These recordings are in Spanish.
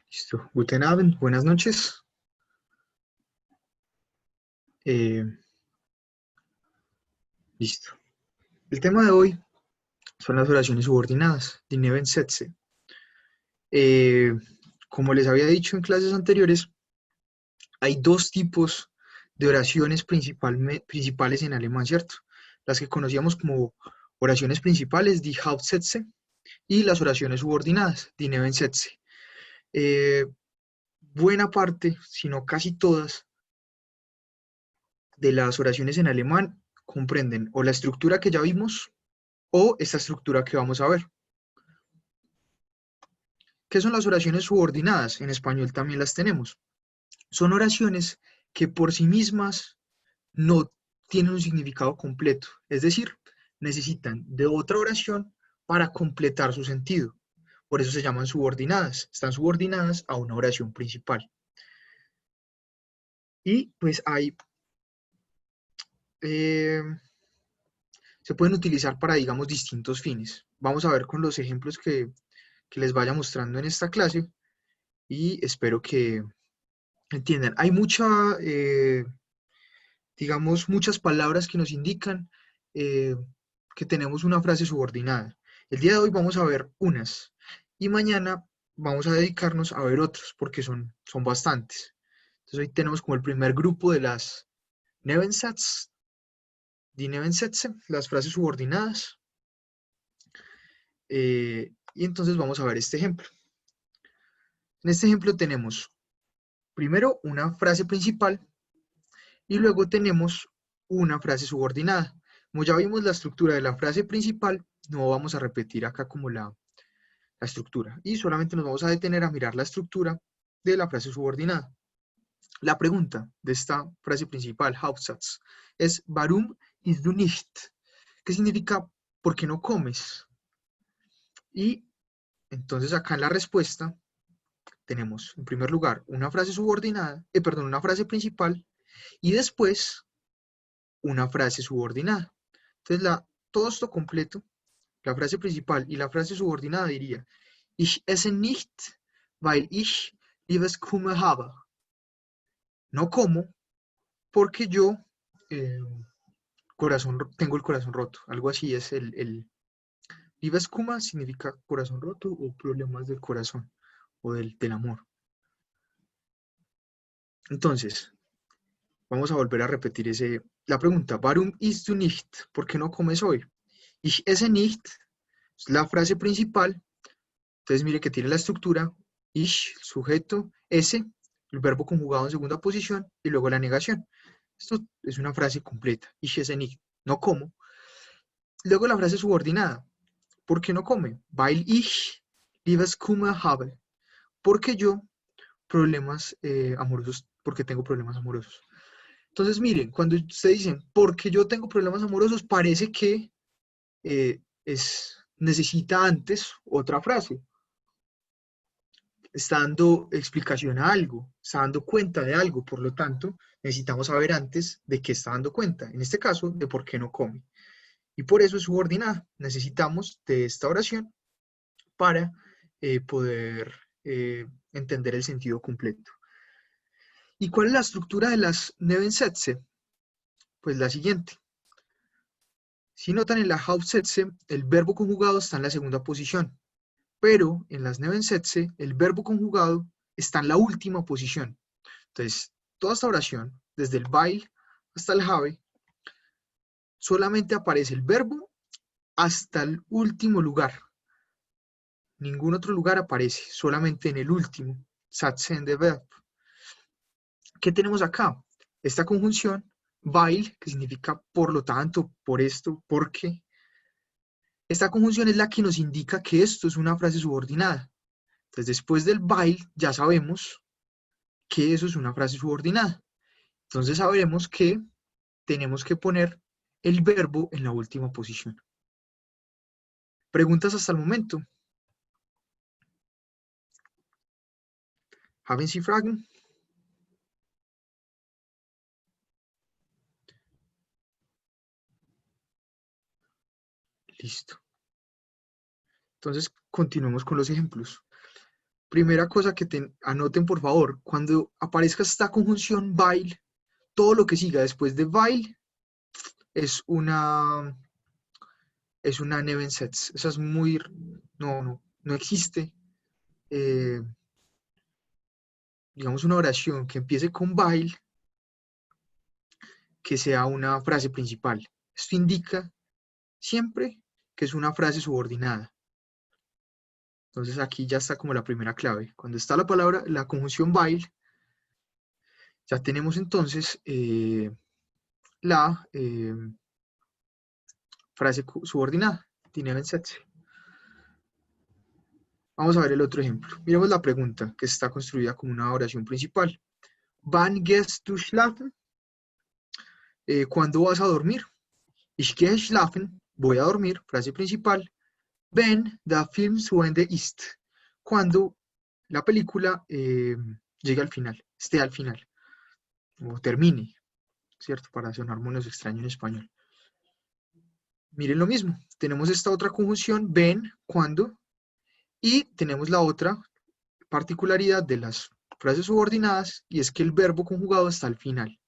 Listo. Guten Abend, buenas noches. Eh, Listo. El tema de hoy son las oraciones subordinadas, die Nebensätze. Eh, Como les había dicho en clases anteriores, hay dos tipos de oraciones principales en alemán, ¿cierto? Las que conocíamos como oraciones principales, die Hauptsätze, y las oraciones subordinadas, die Nebensätze. Eh, Buena parte, si no casi todas, de las oraciones en alemán comprenden o la estructura que ya vimos o esta estructura que vamos a ver. ¿Qué son las oraciones subordinadas? En español también las tenemos. Son oraciones que por sí mismas no tienen un significado completo, es decir, necesitan de otra oración para completar su sentido. Por eso se llaman subordinadas, están subordinadas a una oración principal. Y pues eh, se pueden utilizar para, digamos, distintos fines. Vamos a ver con los ejemplos que les vaya mostrando en esta clase y espero que entiendan. Hay digamos, muchas palabras que nos indican eh, que tenemos una frase subordinada. El día de hoy vamos a ver unas y mañana vamos a dedicarnos a ver otras porque son bastantes. Entonces hoy tenemos como el primer grupo de las Nebensätze, die Nebensätze, las frases subordinadas. Y entonces vamos a ver este ejemplo. En este ejemplo tenemos primero una frase principal y luego tenemos una frase subordinada. Como ya vimos la estructura de la frase principal, no vamos a repetir acá como la estructura y solamente nos vamos a detener a mirar la estructura de la frase subordinada. La pregunta de esta frase principal, Hauptsatz, es Warum isst du nicht? ¿Qué significa ¿por qué no comes? Y entonces acá en la respuesta tenemos en primer lugar una frase subordinada, perdón, una frase principal y después una frase subordinada. Entonces, todo esto completo, la frase principal y la frase subordinada diría, Ich esse nicht, weil ich Liebeskummer habe. No como porque yo eh, tengo el corazón roto. Algo así es el Liebeskummer significa corazón roto o problemas del corazón o del amor. Entonces, vamos a volver a repetir la pregunta. Warum isst du nicht? ¿Por qué no comes hoy? Ich esse nicht es la frase principal. Entonces mire que tiene la estructura, ich, sujeto, ese, el verbo conjugado en segunda posición y luego la negación. Esto es una frase completa, ich esse nicht, no como. Luego la frase subordinada, ¿por qué no come? Weil ich Liebeskummer habe. Porque yo, problemas amorosos, porque tengo problemas amorosos. Entonces miren, cuando ustedes dicen, porque yo tengo problemas amorosos, parece que necesita antes otra frase. Está dando explicación a algo, está dando cuenta de algo, por lo tanto, necesitamos saber antes de qué está dando cuenta, en este caso, de por qué no come. Y por eso es subordinada. Necesitamos de esta oración para poder entender el sentido completo. ¿Y cuál es la estructura de las Nebensätze? Pues la siguiente. Si notan en la Hauptsätze, el verbo conjugado está en la segunda posición, pero en las Nebensätze, el verbo conjugado está en la última posición. Entonces, toda esta oración, desde el weil hasta el have, solamente aparece el verbo hasta el último lugar. Ningún otro lugar aparece, solamente en el último. Satzende verb. ¿Qué tenemos acá? Esta conjunción, weil, que significa por lo tanto, por esto, porque. Esta conjunción es la que nos indica que esto es una frase subordinada. Entonces, después del weil, ya sabemos que eso es una frase subordinada. Entonces, sabremos que tenemos que poner el verbo en la última posición. ¿Preguntas hasta el momento? ¿Haben Sie Fragen? Listo. Entonces, continuemos con los ejemplos. Primera cosa que anoten, por favor, cuando aparezca esta conjunción while, todo lo que siga después de while es una Nebensetz. Eso es muy... no existe, eh, digamos, una oración que empiece con while que sea una frase principal. Esto indica siempre que es una frase subordinada. Entonces aquí ya está como la primera clave. Cuando está la palabra, la conjunción while, ya tenemos entonces la frase subordinada. Die Nebensätze. Vamos a ver el otro ejemplo. Miremos la pregunta, que está construida como una oración principal. Wann gehst du schlafen? ¿Cuándo vas a dormir? Ich gehe schlafen. Voy a dormir. Frase principal. Wenn der Film zu Ende ist. Cuando la película llegue al final, esté al final, o termine, ¿cierto? Para sonar menos extraño en español. Miren lo mismo. Tenemos esta otra conjunción, wenn, cuando, y tenemos la otra particularidad de las frases subordinadas, y es que el verbo conjugado está al final.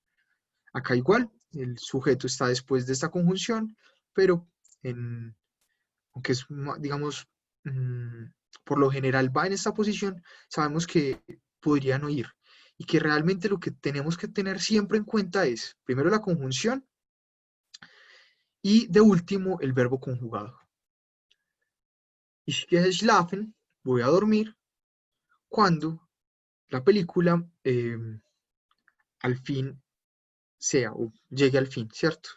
Acá igual, el sujeto está después de esta conjunción, pero aunque es, digamos, por lo general va en esta posición, sabemos que podría no ir. Y que realmente lo que tenemos que tener siempre en cuenta es, primero la conjunción, y de último el verbo conjugado. Ich gehe schlafen, voy a dormir, cuando la película al fin sea o llegue al fin, ¿cierto?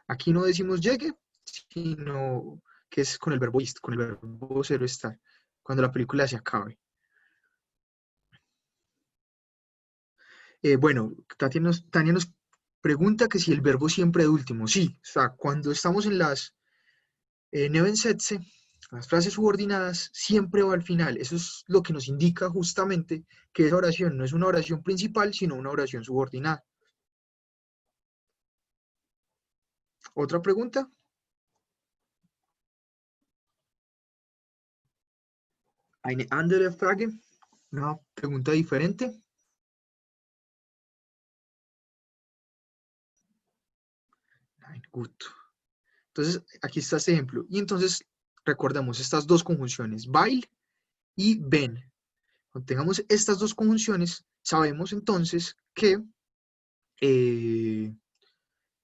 Aquí no decimos llegue, sino que es con el verbo ist, con el verbo cero estar, cuando la película se acabe. Bueno, Tania nos pregunta que si el verbo siempre de último. Sí, o sea, cuando estamos en las Nebensätze, las frases subordinadas, siempre va al final. Eso es lo que nos indica justamente que esa oración no es una oración principal, sino una oración subordinada. ¿Otra pregunta? Eine andere Frage. Una pregunta diferente. Nein, gut. Entonces, aquí está este ejemplo. Y entonces, recordemos estas dos conjunciones, weil y wenn. Cuando tengamos estas dos conjunciones, sabemos entonces eh,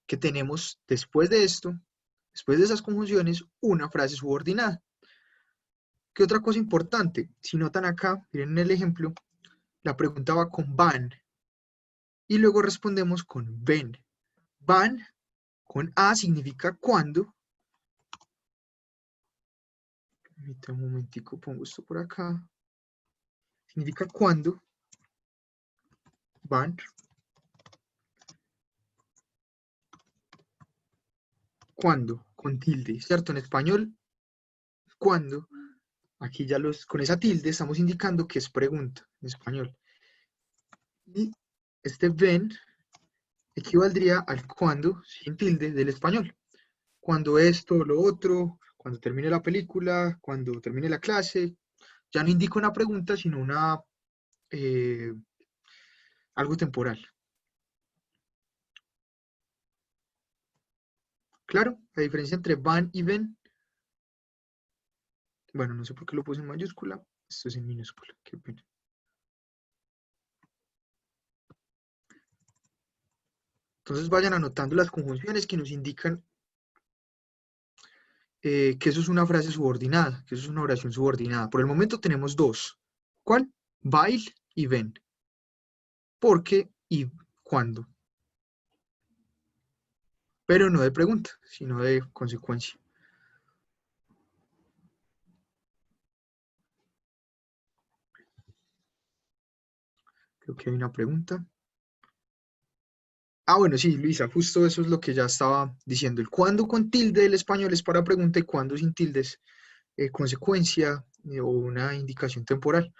que tenemos después de esto, después de esas conjunciones, una frase subordinada. ¿Qué otra cosa importante? Si notan acá, miren en el ejemplo, la pregunta va con van y luego respondemos con ven. Van con a significa cuando. Permítame un momentico, pongo esto por acá. Significa cuando. Van. Cuando, con tilde, ¿cierto? En español, cuando. Aquí ya con esa tilde estamos indicando que es pregunta en español. Y este ven equivaldría al cuando sin tilde del español. Cuando esto, lo otro, cuando termine la película, cuando termine la clase, ya no indica una pregunta, sino algo temporal. Claro, la diferencia entre van y ven, bueno, no sé por qué lo puse en mayúscula, esto es en minúscula, qué pena. Entonces vayan anotando las conjunciones que nos indican que eso es una frase subordinada, que eso es una oración subordinada. Por el momento tenemos dos. ¿Cuál? While y when. ¿Por qué y cuándo? Pero no de pregunta, sino de consecuencia. Creo que hay una pregunta. Ah, bueno, sí, Luisa, justo eso es lo que ya estaba diciendo. El cuándo con tilde del español es para pregunta y cuándo sin tilde es consecuencia o una indicación temporal.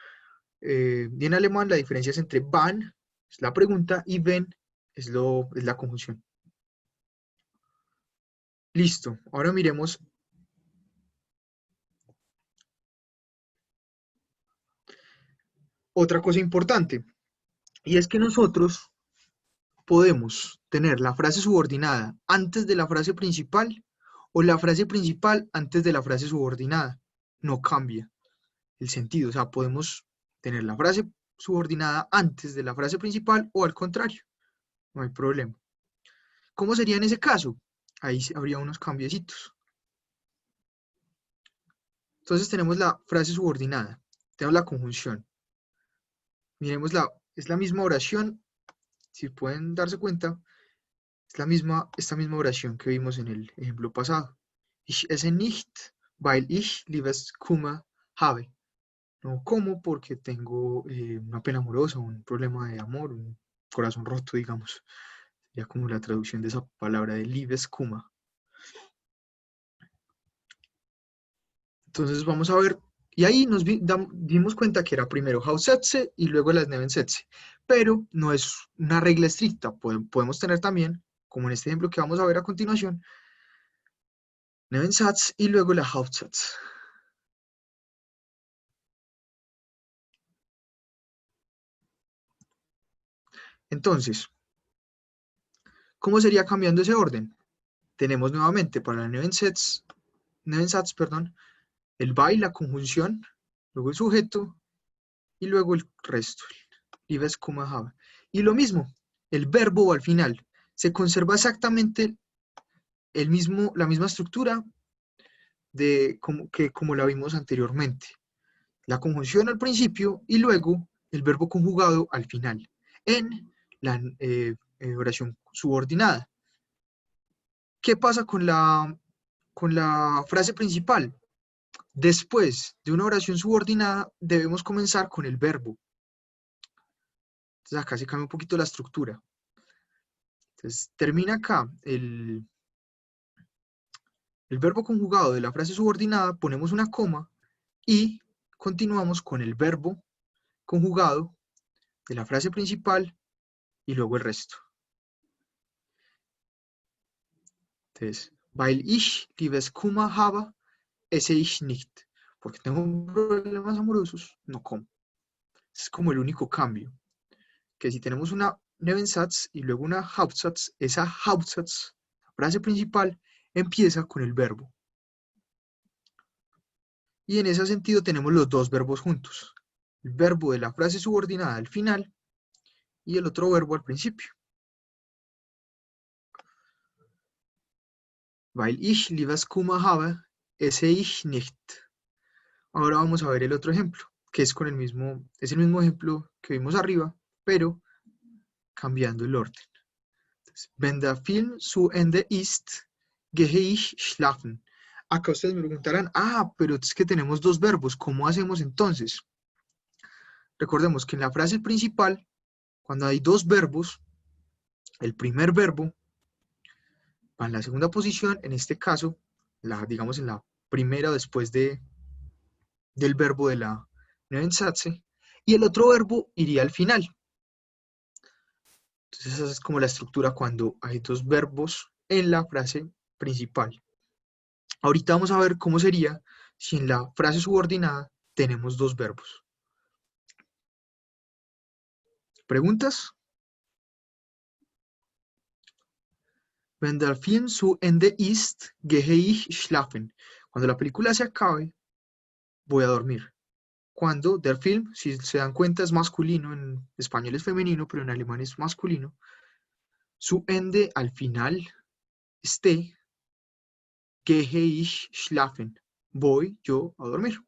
Y en alemán la diferencia es entre wann, es la pregunta, y wenn es la conjunción. Listo, ahora miremos. otra cosa importante, y es que nosotros podemos tener la frase subordinada antes de la frase principal o la frase principal antes de la frase subordinada. No cambia el sentido, o sea, podemos tener la frase subordinada antes de la frase principal o al contrario, no hay problema. ¿Cómo sería en ese caso? Ahí habría unos cambiecitos. Entonces tenemos la frase subordinada, tenemos la conjunción. Miremos es la misma oración, si pueden darse cuenta, es esta misma oración que vimos en el ejemplo pasado. Ich esse nicht, weil ich Liebeskummer habe. No como porque tengo una pena amorosa, un problema de amor, un corazón roto, digamos. Sería como la traducción de esa palabra de Liebeskummer. Entonces vamos a ver, y ahí nos dimos cuenta que era primero Haussätze y luego las Nebensätze, pero no es una regla estricta, podemos tener también, como en este ejemplo que vamos a ver a continuación, Nebensatz y luego la Hauptsatz. Entonces, ¿cómo sería cambiando ese orden? Tenemos nuevamente para la Nebensatz, perdón, el by, la conjunción, luego el sujeto y luego el resto, Liebes, habe. Y lo mismo, el verbo al final, se conserva exactamente la misma estructura como la vimos anteriormente. La conjunción al principio y luego el verbo conjugado al final, en la oración subordinada. ¿Qué pasa con la frase principal? Después de una oración subordinada debemos comenzar con el verbo. Entonces acá se cambia un poquito la estructura. Entonces termina acá el verbo conjugado de la frase subordinada, ponemos una coma y continuamos con el verbo conjugado de la frase principal y luego el resto. Entonces, weil ich Liebeskummer habe, esse ich nicht. Porque tengo problemas amorosos, no como. Es como el único cambio. Que si tenemos una Nebensatz y luego una Hauptsatz, esa Hauptsatz, la frase principal, empieza con el verbo. Y en ese sentido tenemos los dos verbos juntos. El verbo de la frase subordinada al final y el otro verbo al principio. Weil ich Liebeskummer habe, esse ich nicht. Ahora vamos a ver el otro ejemplo, que es es el mismo ejemplo que vimos arriba, pero cambiando el orden. Entonces, wenn der Film zu Ende ist, gehe ich schlafen. Acá ustedes me preguntarán, pero es que tenemos dos verbos, ¿cómo hacemos entonces? Recordemos que en la frase principal, cuando hay dos verbos, el primer verbo va en la segunda posición, en este caso, digamos en la primera después del verbo de la Nebensatze, y el otro verbo iría al final. Entonces esa es como la estructura cuando hay dos verbos en la frase principal. Ahorita vamos a ver cómo sería si en la frase subordinada tenemos dos verbos. ¿Preguntas? Wenn der Film zu Ende ist, gehe ich schlafen. Cuando la película se acabe, voy a dormir. Cuando der Film, si se dan cuenta, es masculino, en español es femenino, pero en alemán es masculino. Zu Ende, al final, esté, gehe ich schlafen. Voy yo a dormir.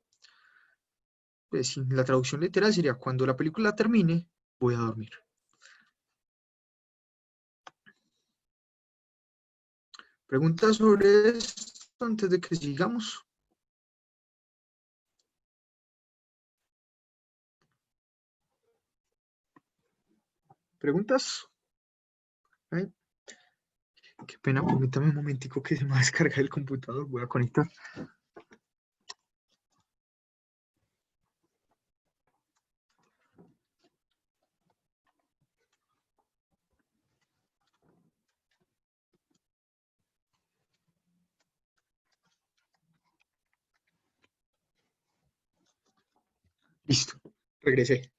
Pues, la traducción literal sería, cuando la película termine, voy a dormir. ¿Preguntas sobre esto antes de que sigamos? ¿Preguntas? ¿Ay? Qué pena, permítame un momentico que se me va a descargar el computador. Voy a conectar. Listo, regresé.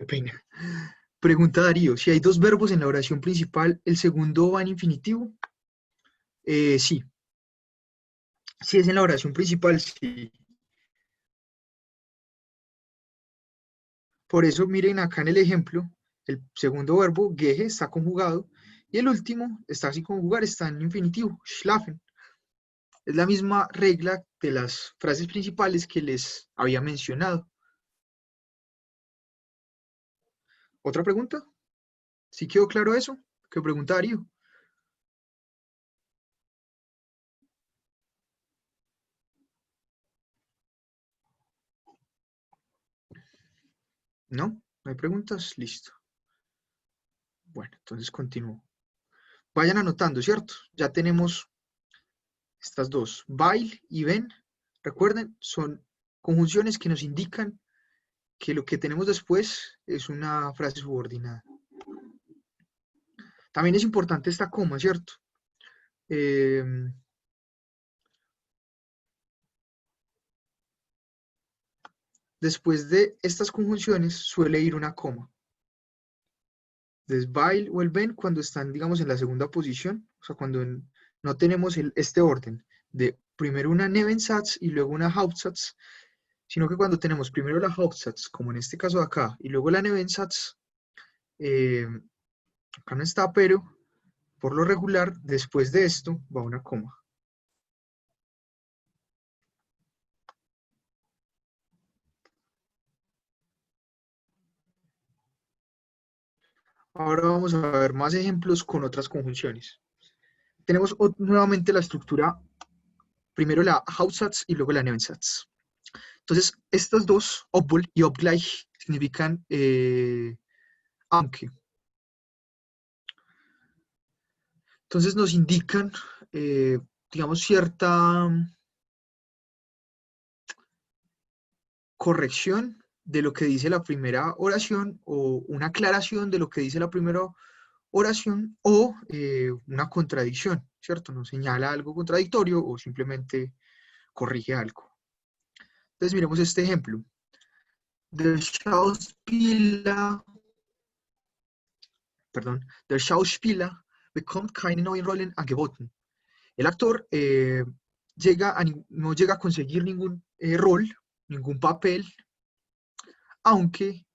pena. Pregunta Darío, si hay dos verbos en la oración principal, ¿el segundo va en infinitivo? Sí. Si es en la oración principal, sí. Por eso, miren acá en el ejemplo, el segundo verbo, gehe, está conjugado, y el último está sin conjugar, está en infinitivo, schlafen. Es la misma regla de las frases principales que les había mencionado. ¿Otra pregunta? ¿Sí quedó claro eso? ¿Qué pregunta Darío? ¿No? ¿No hay preguntas? Listo. Bueno, entonces continúo. Vayan anotando, ¿cierto? Ya tenemos estas dos, while y when. Recuerden, son conjunciones que nos indican que lo que tenemos después es una frase subordinada. También es importante esta coma, ¿cierto? Después de estas conjunciones suele ir una coma. Entonces, while o el when cuando están, digamos, en la segunda posición, o sea, cuando no tenemos este orden de primero una Nebensatz y luego una Hauptsatz, sino que cuando tenemos primero la Hauptsatz, como en este caso de acá, y luego la Nebensatz, acá no está, pero por lo regular, después de esto va una coma. Ahora vamos a ver más ejemplos con otras conjunciones. Tenemos nuevamente la estructura, primero la Hauptsatz y luego la Nebensatz. Entonces, estas dos, obwohl y obgleich, significan aunque. Entonces nos indican, digamos, cierta corrección de lo que dice la primera oración o una aclaración de lo que dice la primera oración o una contradicción, ¿cierto? Nos señala algo contradictorio o simplemente corrige algo. Entonces miremos este ejemplo. Der Schauspieler, der Schauspieler bekommt keine neuen Rollen angeboten. El actor no llega a conseguir ningún rol, ningún papel, aunque,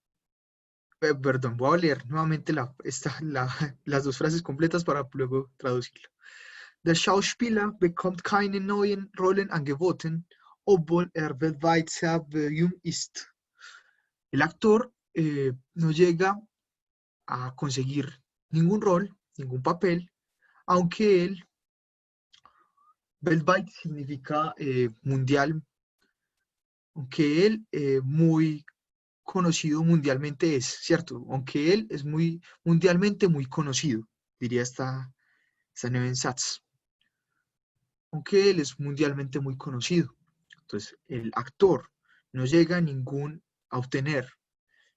perdón, voy a leer nuevamente las dos frases completas para luego traducirlo. Der Schauspieler bekommt keine neuen Rollen angeboten, obwohl weltweit sehr berühmt ist. El actor no llega a conseguir ningún rol, ningún papel, aunque él, weltweit significa mundial, aunque él muy conocido mundialmente es, ¿cierto? Aunque él es muy mundialmente muy conocido, diría esta Nebensatz. Aunque él es mundialmente muy conocido. Entonces, el actor no llega a obtener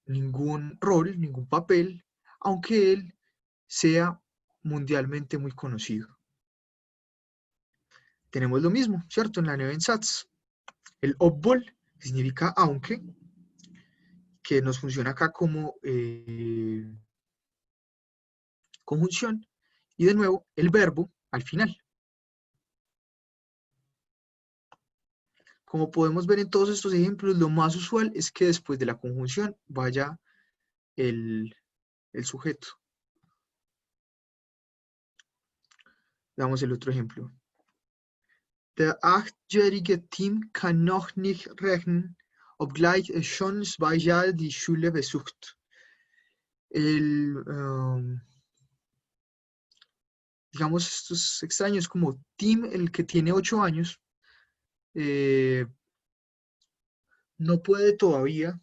ningún rol, ningún papel, aunque él sea mundialmente muy conocido. Tenemos lo mismo, ¿cierto? En la Nebensatz. El obwohl significa aunque, que nos funciona acá como conjunción, y de nuevo el verbo al final. Como podemos ver en todos estos ejemplos, lo más usual es que después de la conjunción vaya el sujeto. Damos el otro ejemplo. Der 8-jährige Tim kann noch nicht rechnen, obgleich er schon 2 Jahre die Schule besucht. Digamos, estos extraños como Tim, el que tiene 8 años, no puede todavía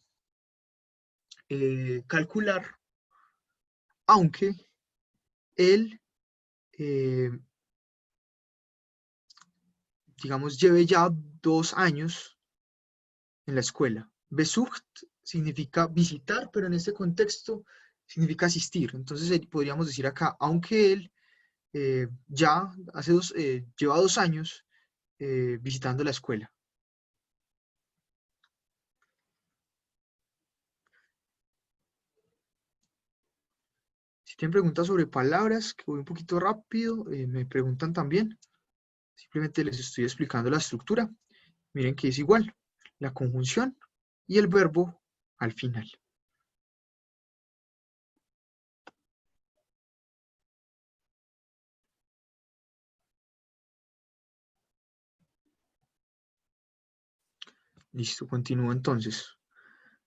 calcular, aunque él, digamos, lleve ya 2 años en la escuela. Besucht significa visitar, pero en este contexto significa asistir. Entonces podríamos decir acá, aunque él ya lleva 2 años visitando la escuela. Si tienen preguntas sobre palabras, que voy un poquito rápido, me preguntan también. Simplemente les estoy explicando la estructura. Miren que es igual, la conjunción y el verbo al final. Listo, continúo entonces.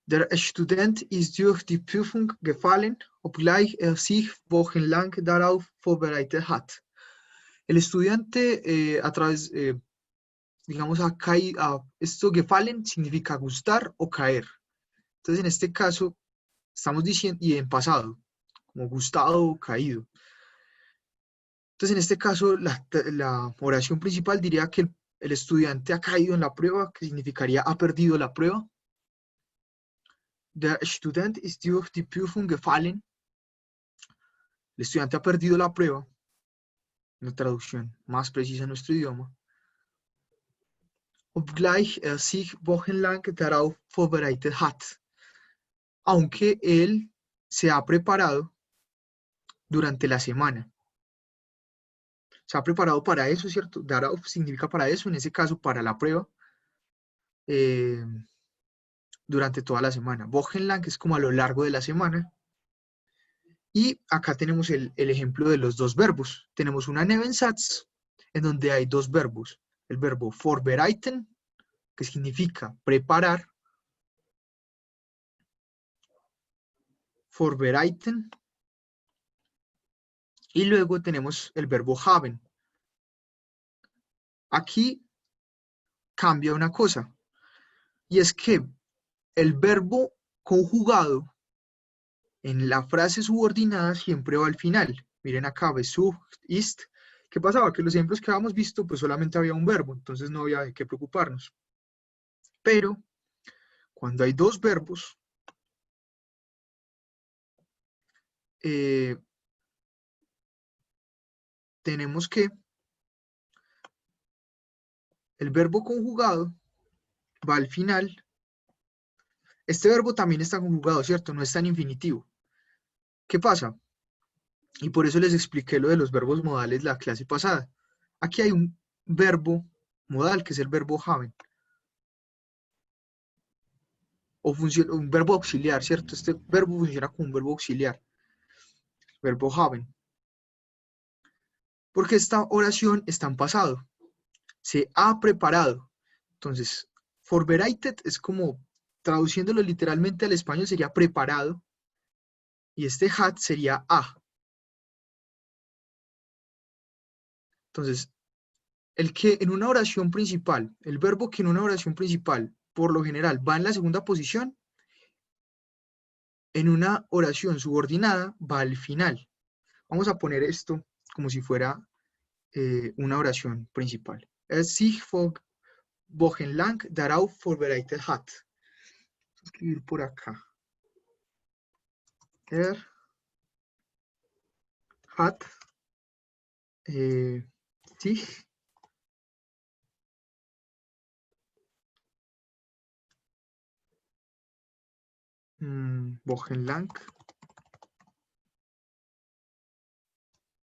Der Student ist durch die Prüfung gefallen, obgleich sich wochenlang darauf vorbereitet hat. El estudiante a través, digamos, esto gefallen significa gustar o caer. Entonces, en este caso, estamos diciendo, y en pasado, como gustado o caído. Entonces, en este caso, la oración principal diría que el estudiante ha caído en la prueba, que significaría ha perdido la prueba. Der Student ist durch die Prüfung gefallen. El estudiante ha perdido la prueba. Una traducción más precisa en nuestro idioma. Obgleich sich wochenlang darauf vorbereitet hat. Aunque él se ha preparado durante la semana. Se ha preparado para eso, ¿cierto? Darauf significa para eso, en ese caso para la prueba, durante toda la semana. Wochenlang es como a lo largo de la semana. Y acá tenemos el ejemplo de los dos verbos. Tenemos una Nebensatz, en donde hay dos verbos. El verbo vorbereiten, que significa preparar. Vorbereiten. Y luego tenemos el verbo haben. Aquí cambia una cosa. Y es que el verbo conjugado en la frase subordinada siempre va al final. Miren acá, besucht, ist. ¿Qué pasaba? Que los ejemplos que habíamos visto, pues solamente había un verbo, entonces no había de qué preocuparnos. Pero cuando hay dos verbos, tenemos que el verbo conjugado va al final. Este verbo también está conjugado, ¿cierto? No está en infinitivo. ¿Qué pasa? Y por eso les expliqué lo de los verbos modales la clase pasada. Aquí hay un verbo modal, que es el verbo haben. O un verbo auxiliar, ¿cierto? Este verbo funciona como un verbo auxiliar. Verbo haben. Porque esta oración está en pasado. Se ha preparado. Entonces, vorbereitet es como, traduciéndolo literalmente al español, sería preparado. Y este hat sería a. Entonces, el que en una oración principal, el verbo que en una oración principal, por lo general, va en la segunda posición, en una oración subordinada va al final. Vamos a poner esto como si fuera una oración principal. Es sich wochenlang darauf vorbereitet hat. Voy a escribir por acá. Hat sich wochenlang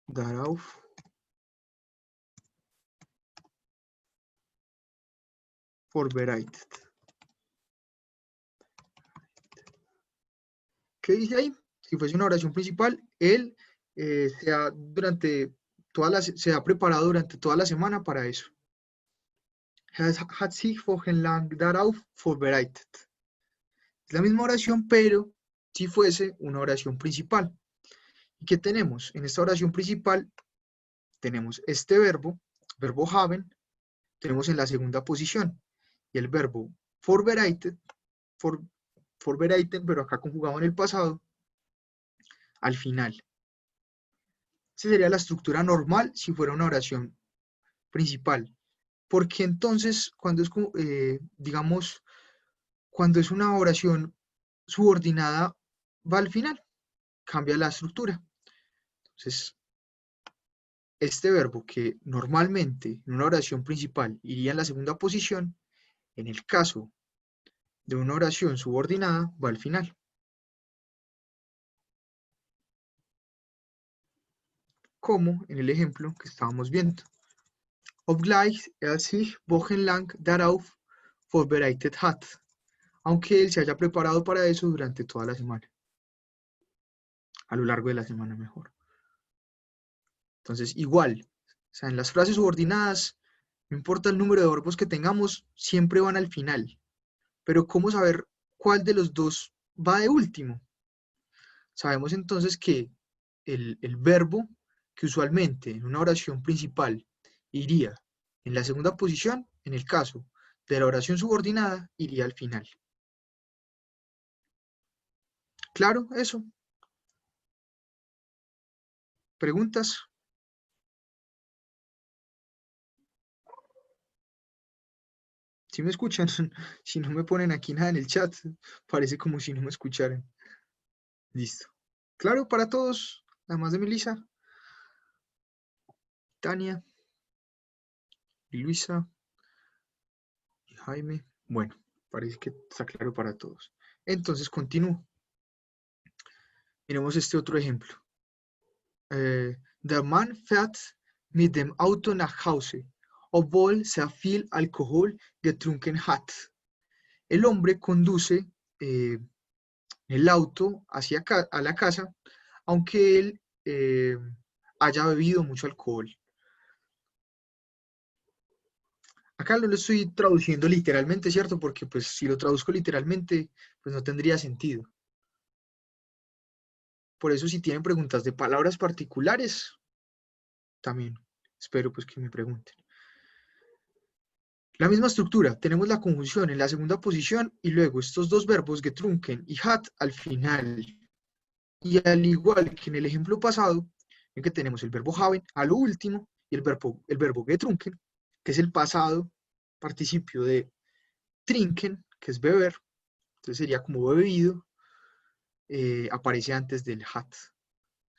darauf vorbereitet. ¿Qué dice ahí? Si fuese una oración principal, él se ha preparado durante toda la semana para eso. Hat sich wochenlang darauf vorbereitet. Es la misma oración, pero si fuese una oración principal. ¿Y qué tenemos? En esta oración principal tenemos este verbo haben, tenemos en la segunda posición, y el verbo vorbereitet, vorbereiten, pero acá conjugado en el pasado, al final. Esa sería la estructura normal si fuera una oración principal. Porque entonces, cuando es, digamos, cuando es una oración subordinada, va al final, cambia la estructura. Entonces, este verbo que normalmente en una oración principal iría en la segunda posición, en el caso de una oración subordinada, va al final. como en el ejemplo que estábamos viendo. Obgleich sich wochenlang darauf vorbereitet hat. Aunque él se haya preparado para eso durante toda la semana. A lo largo de la semana mejor. Entonces, igual, o sea, en las frases subordinadas, no importa el número de verbos que tengamos, siempre van al final. Pero ¿cómo saber cuál de los dos va de último? Sabemos entonces que el verbo que usualmente en una oración principal iría en la segunda posición, en el caso de la oración subordinada, iría al final. ¿Claro eso? ¿Preguntas? ¿Sí me escuchan? Si no me ponen aquí nada en el chat, parece como si no me escucharan. Listo. ¿Claro para todos? Además de Melissa, Tania, y Luisa y Jaime. Bueno, parece que está claro para todos. Entonces continúo. Miremos este otro ejemplo. Der Mann fährt mit dem Auto nach Hause, obwohl sehr viel Alkohol getrunken hat. El hombre conduce el auto hacia a la casa, aunque él haya bebido mucho alcohol. Acá no lo estoy traduciendo literalmente, ¿cierto? Porque pues si lo traduzco literalmente, pues no tendría sentido. Por eso si tienen preguntas de palabras particulares, también espero pues que me pregunten. La misma estructura, tenemos la conjunción en la segunda posición y luego estos dos verbos getrunken y hat al final. Y al igual que en el ejemplo pasado, en que tenemos el verbo haben a lo último y el verbo getrunken, que es el pasado participio de trinken, que es beber, entonces sería como bebido, aparece antes del hat.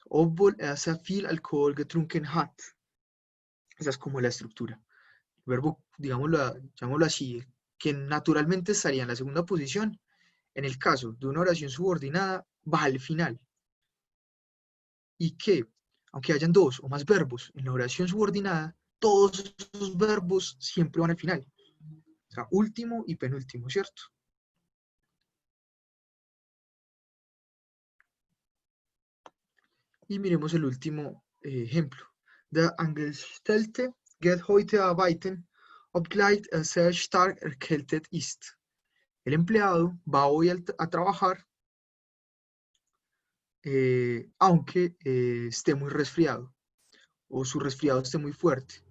Obwohl sehr viel Alkohol getrunken hat. Esa es como la estructura. El verbo, llamémoslo así, que naturalmente estaría en la segunda posición, en el caso de una oración subordinada, va al final. Y que, aunque hayan dos o más verbos en la oración subordinada, todos esos verbos siempre van al final. O sea, último y penúltimo, ¿cierto? Y miremos el último ejemplo. Der Angestellte geht heute arbeiten, obgleich er sehr stark erkältet ist. El empleado va hoy a trabajar, aunque esté muy resfriado o su resfriado esté muy fuerte.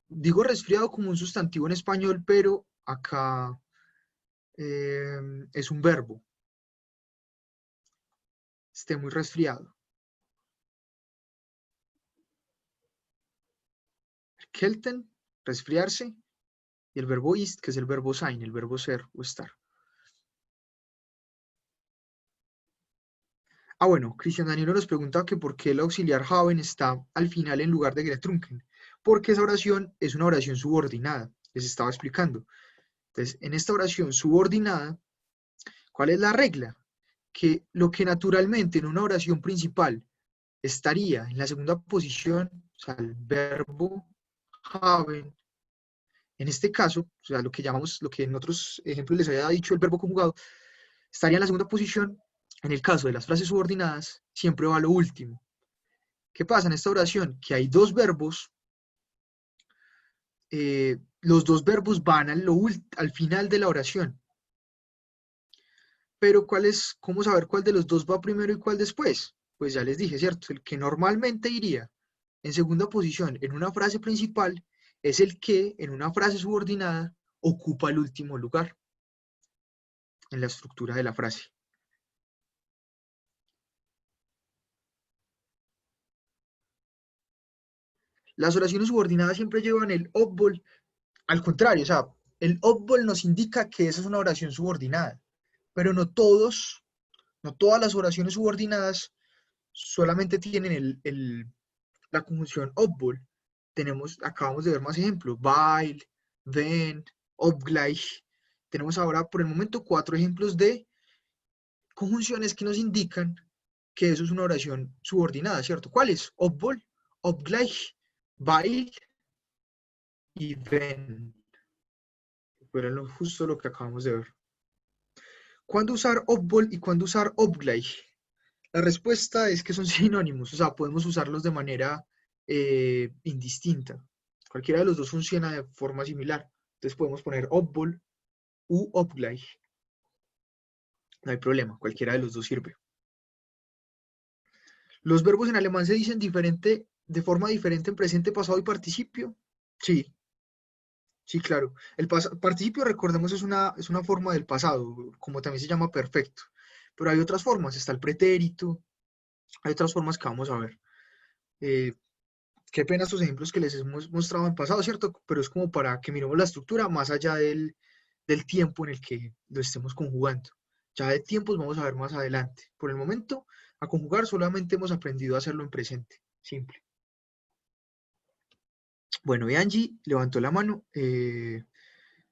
Digo resfriado como un sustantivo en español, pero acá es un verbo. Esté muy resfriado. Erkälten, resfriarse, y el verbo ist, que es el verbo sein, el verbo ser o estar. Ah, bueno, Cristian Danilo nos pregunta que por qué el auxiliar haben está al final en lugar de getrunken. Porque esa oración es una oración subordinada, les estaba explicando. Entonces, en esta oración subordinada, ¿cuál es la regla? Que lo que naturalmente en una oración principal estaría en la segunda posición, o sea, el verbo haben, en este caso, o sea, lo que llamamos, lo que en otros ejemplos les había dicho el verbo conjugado, estaría en la segunda posición. En el caso de las frases subordinadas, siempre va a lo último. ¿Qué pasa en esta oración? Que hay dos verbos, los dos verbos van al final de la oración. Pero ¿cómo saber cuál de los dos va primero y cuál después? Pues ya les dije, ¿cierto? El que normalmente iría en segunda posición en una frase principal es el que en una frase subordinada ocupa el último lugar en la estructura de la frase. Las oraciones subordinadas siempre llevan el obwohl, al contrario, o sea, el obwohl nos indica que esa es una oración subordinada, pero no todas las oraciones subordinadas solamente tienen la conjunción obwohl. Acabamos de ver más ejemplos, weil, wenn, obgleich. Tenemos ahora por el momento 4 ejemplos de conjunciones que nos indican que eso es una oración subordinada, ¿cierto? ¿Cuál es? Obwohl, obgleich, weil y wenn. Fueron justo lo que acabamos de ver. ¿Cuándo usar obwohl y cuándo usar obgleich? La respuesta es que son sinónimos, o sea, podemos usarlos de manera indistinta. Cualquiera de los dos funciona de forma similar. Entonces podemos poner obwohl u obgleich. No hay problema, cualquiera de los dos sirve. ¿Los verbos en alemán se dicen de forma diferente en presente, pasado y participio? Sí, sí, claro. El participio, recordemos, es una forma del pasado, como también se llama perfecto. Pero hay otras formas, está el pretérito, hay otras formas que vamos a ver. Qué pena estos ejemplos que les hemos mostrado en pasado, ¿cierto? Pero es como para que miremos la estructura más allá del tiempo en el que lo estemos conjugando. Ya de tiempos vamos a ver más adelante. Por el momento, a conjugar solamente hemos aprendido a hacerlo en presente, simple. Bueno, y Angie levantó la mano,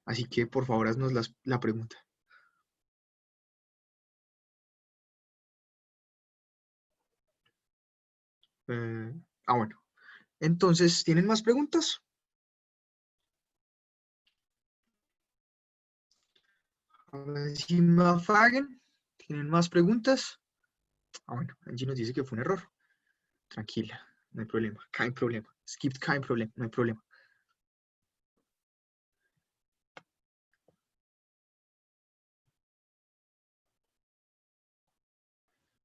así que por favor haznos la pregunta. Bueno. Entonces, ¿tienen más preguntas? Encima Fagen, ¿tienen más preguntas? Bueno, Angie nos dice que fue un error. Tranquila, no hay problema, kein problema. Es gibt kein Problem, no hay problema.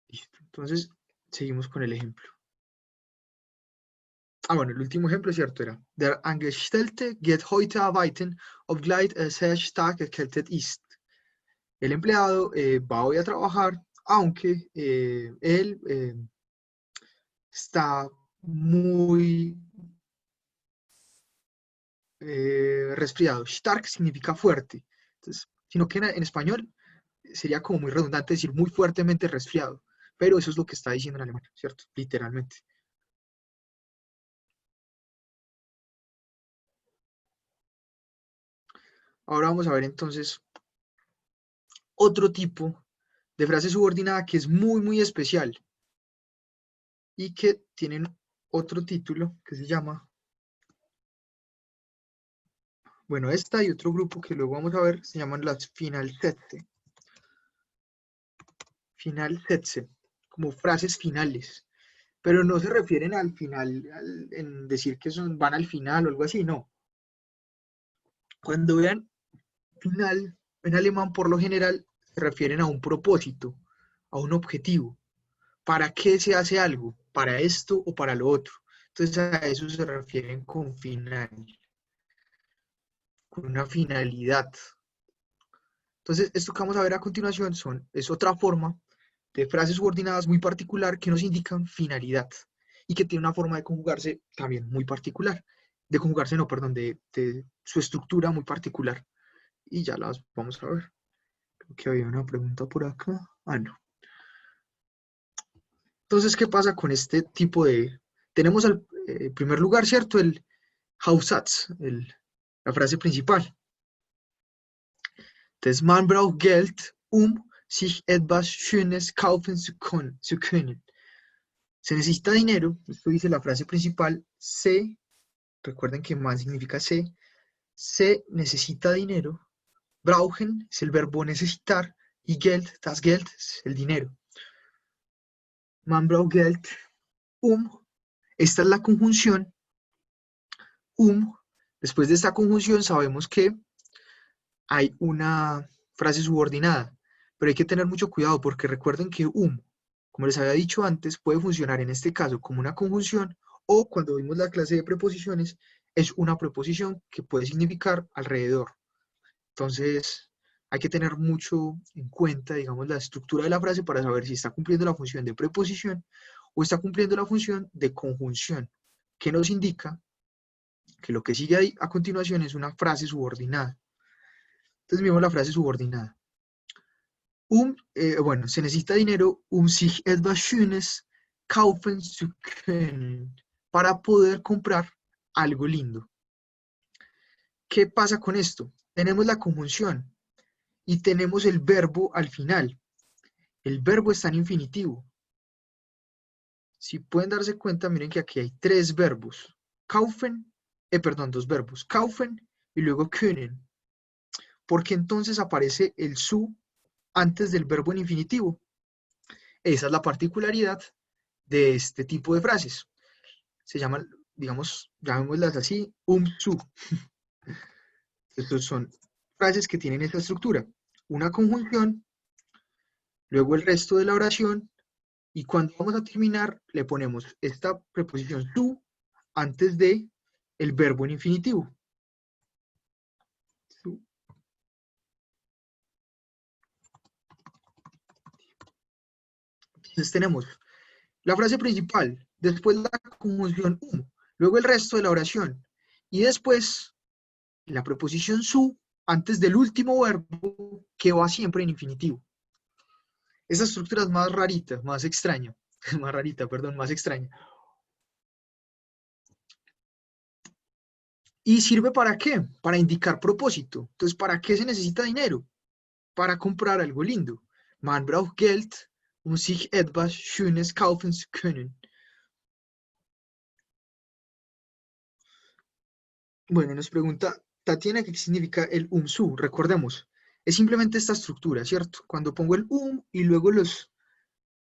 Listo, entonces seguimos con el ejemplo. Bueno, el último ejemplo es cierto, era Der Angestellte geht heute arbeiten, obgleich es sehr stark erkältet ist. El empleado va hoy a trabajar, aunque él está muy resfriado. Stark significa fuerte. Entonces, sino que en español sería como muy redundante decir muy fuertemente resfriado. Pero eso es lo que está diciendo en alemán, ¿cierto? Literalmente. Ahora vamos a ver entonces otro tipo de frase subordinada que es muy, muy especial y que tienen otro título que se llama, bueno, esta y otro grupo que luego vamos a ver se llaman las Finalsätze. Finalsätze, como frases finales. Pero no se refieren al final, en decir que van al final o algo así, no. Cuando vean final en alemán, por lo general, se refieren a un propósito, a un objetivo. ¿Para qué se hace algo? ¿Para esto o para lo otro? Entonces a eso se refieren con final, con una finalidad. Entonces esto que vamos a ver a continuación es otra forma de frases subordinadas muy particular que nos indican finalidad y que tiene una forma de conjugarse también muy particular. De conjugarse, no, perdón, de su estructura muy particular. Y ya las vamos a ver. Creo que había una pregunta por acá. No. Entonces, ¿qué pasa con este tipo de... Tenemos al primer lugar, ¿cierto? El Hauptsatz, la frase principal. Entonces, man braucht Geld, sich etwas Schönes kaufen zu können. Se necesita dinero, esto dice la frase principal, recuerden que man significa se necesita dinero, brauchen es el verbo necesitar, y Geld, das Geld, es el dinero. Man braucht Geld, esta es la conjunción, después de esta conjunción sabemos que hay una frase subordinada, pero hay que tener mucho cuidado porque recuerden que como les había dicho antes, puede funcionar en este caso como una conjunción o cuando vimos la clase de preposiciones, es una preposición que puede significar alrededor. Entonces, hay que tener mucho en cuenta, digamos, la estructura de la frase para saber si está cumpliendo la función de preposición o está cumpliendo la función de conjunción, que nos indica que lo que sigue ahí a continuación es una frase subordinada. Entonces, vemos la frase subordinada. Bueno, se necesita dinero, sich etwas Schönes kaufen zu können, para poder comprar algo lindo. ¿Qué pasa con esto? Tenemos la conjunción y tenemos el verbo al final. El verbo está en infinitivo. Si pueden darse cuenta, miren que aquí hay tres verbos. Kaufen, dos verbos. Kaufen y luego können. ¿Por qué entonces aparece el su antes del verbo en infinitivo? Esa es la particularidad de este tipo de frases. Se llaman, digamos, llamémoslas así, su. Estos son frases que tienen esta estructura. Una conjunción, luego el resto de la oración, y cuando vamos a terminar, le ponemos esta preposición su antes de el verbo en infinitivo. Su. Entonces tenemos la frase principal, después la conjunción luego el resto de la oración, y después la preposición su antes del último verbo que va siempre en infinitivo. Esa estructura es más rarita, más extraña, más extraña. ¿Y sirve para qué? Para indicar propósito. Entonces, ¿para qué se necesita dinero? Para comprar algo lindo. Man braucht Geld, sich etwas Schönes kaufen zu können. Bueno, nos pregunta Tatiana qué significa el su. Recordemos, es simplemente esta estructura, ¿cierto? Cuando pongo el y luego los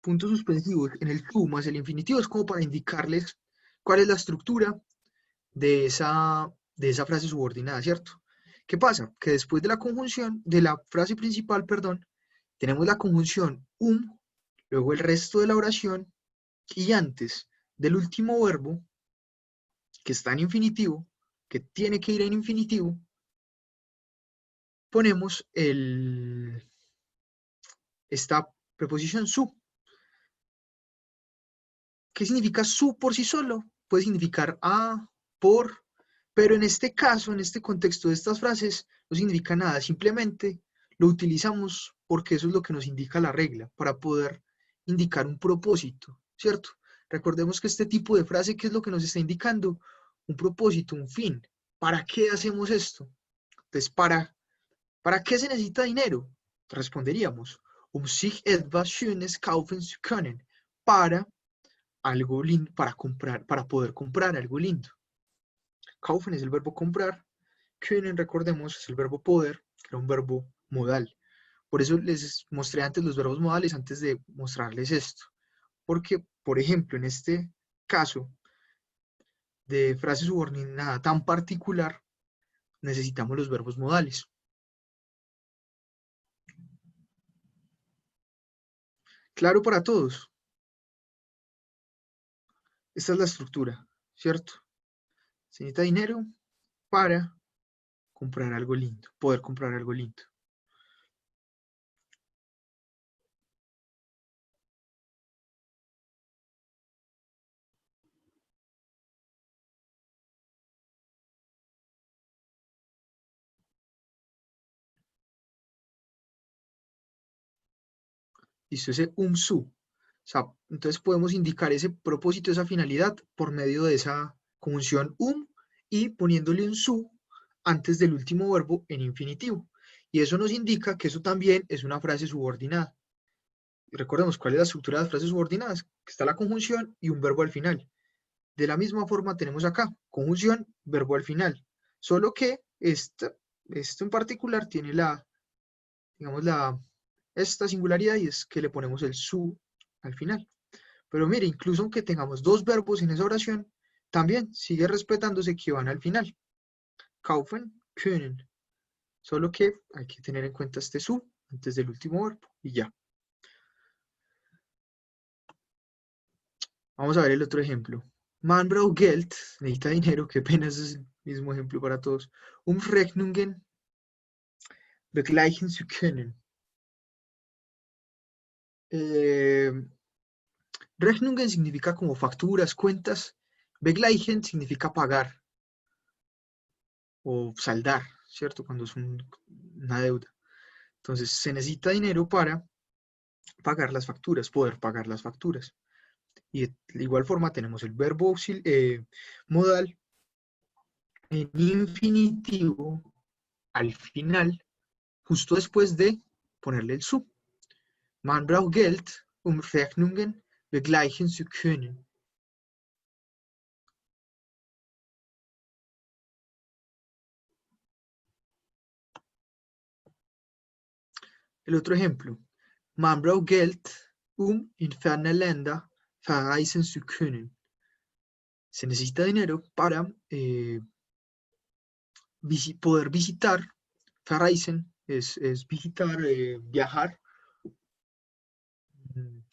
puntos suspensivos en el su más el infinitivo es como para indicarles cuál es la estructura de esa frase subordinada, ¿cierto? ¿Qué pasa? Que después de la conjunción, de la frase principal, perdón, tenemos la conjunción luego el resto de la oración, y antes del último verbo, que está en infinitivo, que tiene que ir en infinitivo, ponemos esta preposición su. ¿Qué significa su por sí solo? Puede significar a, por, pero en este caso, en este contexto de estas frases, no significa nada, simplemente lo utilizamos porque eso es lo que nos indica la regla, para poder indicar un propósito, ¿cierto? Recordemos que este tipo de frase, ¿qué es lo que nos está indicando? Un propósito, un fin. ¿Para qué hacemos esto? Entonces, ¿para qué se necesita dinero? Responderíamos, sich etwas Schönes kaufen zu können, para algo lindo, para poder comprar algo lindo. Kaufen es el verbo comprar, können, recordemos, es el verbo poder, que era un verbo modal. Por eso les mostré antes los verbos modales, antes de mostrarles esto. Porque, por ejemplo, en este caso de frase subordinada tan particular, necesitamos los verbos modales. Claro para todos. Esta es la estructura, ¿cierto? Se necesita dinero para comprar algo lindo, poder comprar algo lindo. Listo, ese su. O sea, entonces podemos indicar ese propósito, esa finalidad, por medio de esa conjunción y poniéndole un su antes del último verbo en infinitivo. Y eso nos indica que eso también es una frase subordinada. Y recordemos cuál es la estructura de las frases subordinadas, que está la conjunción y un verbo al final. De la misma forma tenemos acá, conjunción, verbo al final. Solo que esto en particular tiene digamos, esta singularidad, y es que le ponemos el su al final. Pero mire, incluso aunque tengamos dos verbos en esa oración, también sigue respetándose que van al final. Kaufen, können. Solo que hay que tener en cuenta este su antes del último verbo y ya. Vamos a ver el otro ejemplo. Man braucht Geld, necesita dinero, qué pena, es el mismo ejemplo para todos. Rechnungen begleichen zu können. Rechnungen significa como facturas, cuentas. Begleichen significa pagar o saldar, ¿cierto? Cuando es una deuda. Entonces, se necesita dinero para pagar las facturas, poder pagar las facturas. Y de igual forma tenemos el verbo modal en infinitivo al final, justo después de ponerle el su. Man braucht Geld, Rechnungen begleichen zu können. El otro ejemplo. Man braucht Geld, in ferne Länder verreisen zu können. Se necesita dinero para poder visitar. Verreisen es visitar, viajar,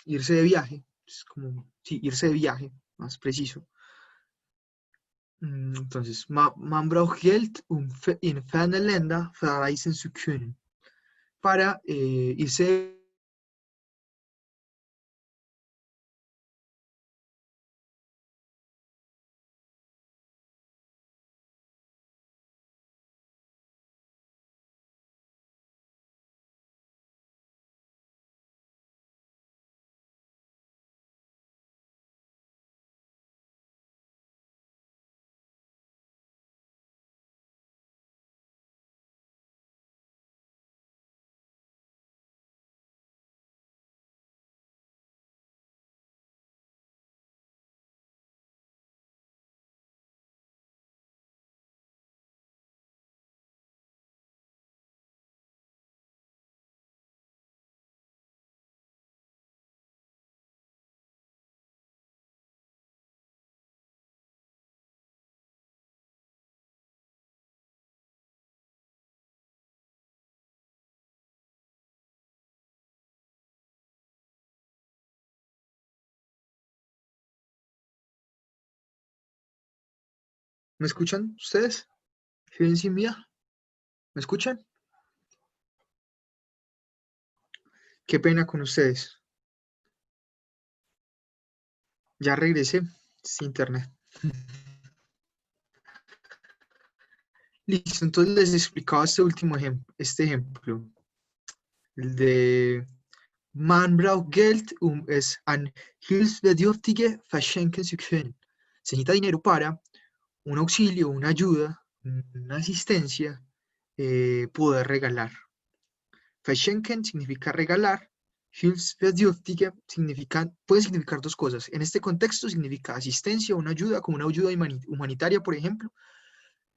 irse de viaje. Es como, sí, irse de viaje, más preciso. Entonces, man braucht Geld, in ferne Länder verreisen zu können. Para irse. ¿Me escuchan ustedes? ¿Silencia mía? ¿Me escuchan? Qué pena con ustedes. Ya regresé. Es internet. Listo, entonces les explicaba este último ejemplo, el de Man braucht Geld, es an Hilfsbedürftige verschenken zu können. Se necesita dinero para un auxilio, una ayuda, una asistencia, poder regalar. Verschenken significa regalar. Hilfsbedürftige puede significar dos cosas. En este contexto significa asistencia, una ayuda, como una ayuda humanitaria, por ejemplo,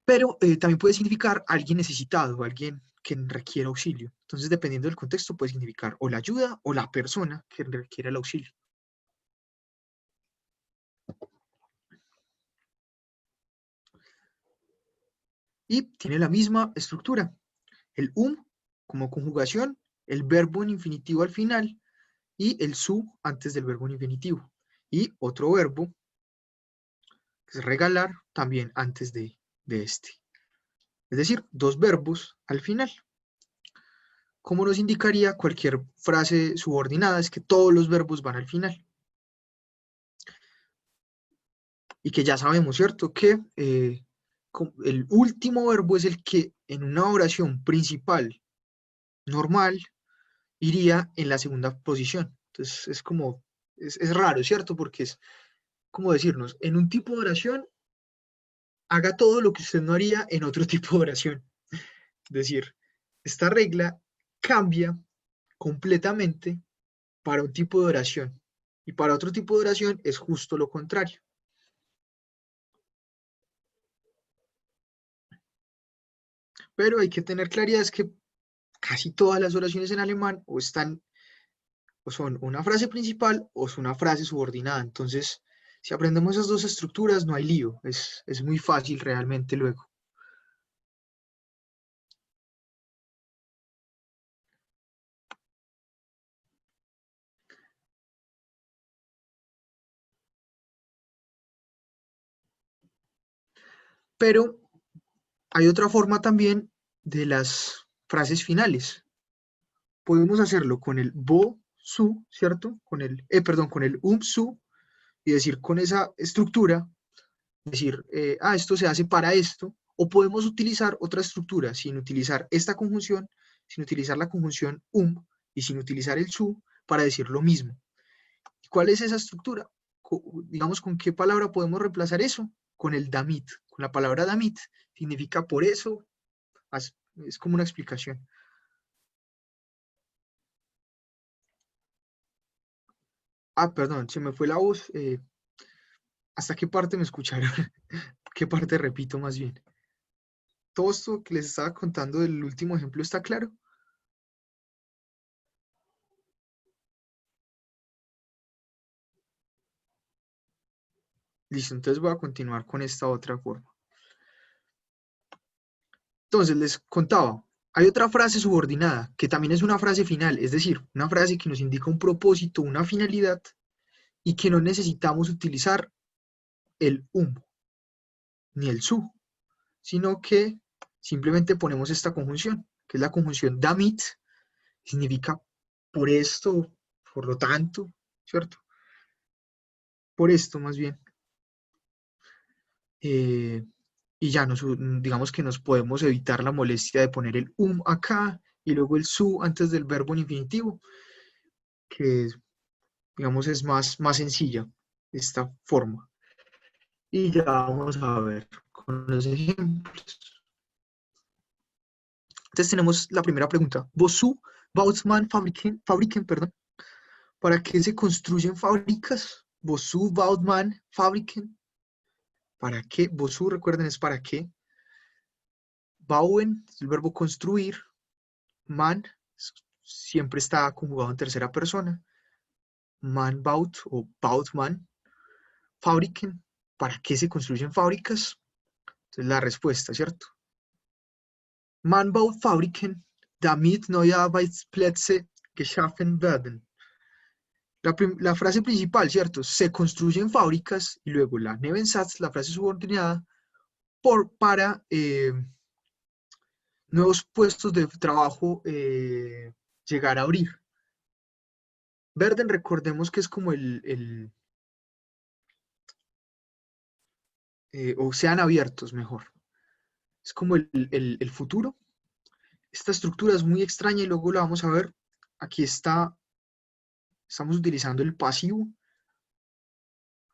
pero también puede significar alguien necesitado, alguien que requiere auxilio. Entonces, dependiendo del contexto, puede significar o la ayuda o la persona que requiere el auxilio. Y tiene la misma estructura. El como conjugación, el verbo en infinitivo al final y el su antes del verbo en infinitivo. Y otro verbo, que es regalar, también antes de este. Es decir, dos verbos al final. Como nos indicaría cualquier frase subordinada, es que todos los verbos van al final. Y que ya sabemos, ¿cierto? Que el último verbo es el que en una oración principal normal iría en la segunda posición. Entonces es como, es raro, ¿cierto? Porque es como decirnos, en un tipo de oración, haga todo lo que usted no haría en otro tipo de oración. Es decir, esta regla cambia completamente para un tipo de oración. Y para otro tipo de oración es justo lo contrario. Pero hay que tener claridad es que casi todas las oraciones en alemán o son una frase principal o es una frase subordinada. Entonces, si aprendemos esas dos estructuras, no hay lío. Es muy fácil realmente luego. Pero hay otra forma también de las frases finales. Podemos hacerlo con el bo, su, ¿cierto? Perdón, con el su, y decir con esa estructura, decir, esto se hace para esto, o podemos utilizar otra estructura sin utilizar esta conjunción, sin utilizar la conjunción y sin utilizar el su para decir lo mismo. ¿Y cuál es esa estructura? Digamos, ¿con qué palabra podemos reemplazar eso? Con el damit. Con la palabra damit significa por eso, es como una explicación. Perdón, se me fue la voz. ¿Hasta qué parte me escucharon? ¿Qué parte repito más bien? ¿Todo esto que les estaba contando del último ejemplo está claro? Listo, entonces voy a continuar con esta otra forma. Entonces, les contaba, hay otra frase subordinada, que también es una frase final, es decir, una frase que nos indica un propósito, una finalidad, y que no necesitamos utilizar el ni el su, sino que simplemente ponemos esta conjunción, que es la conjunción damit, significa por esto, por lo tanto, ¿cierto? Por esto más bien. Y ya digamos que nos podemos evitar la molestia de poner el acá y luego el su antes del verbo en infinitivo, que digamos es más sencilla esta forma. Y ya vamos a ver con los ejemplos. Entonces tenemos la primera pregunta. Wozu baut man Fabriken, perdón. ¿Para qué se construyen fábricas? Wozu baut man Fabriken. ¿Para qué? Wozu, recuerden, es para qué. Bauen, el verbo construir. Man, siempre está conjugado en tercera persona. Man baut o baut man. Fabriken, ¿para qué se construyen fábricas? Entonces la respuesta, ¿cierto? Man baut Fabriken, damit neue Arbeitsplätze geschaffen werden. La frase principal, ¿cierto? Se construyen fábricas y luego la Nebensatz, la frase subordinada, para nuevos puestos de trabajo llegar a abrir. Werden, recordemos que es como o sean abiertos mejor. Es como el futuro. Esta estructura es muy extraña y luego la vamos a ver. Aquí estamos utilizando el pasivo,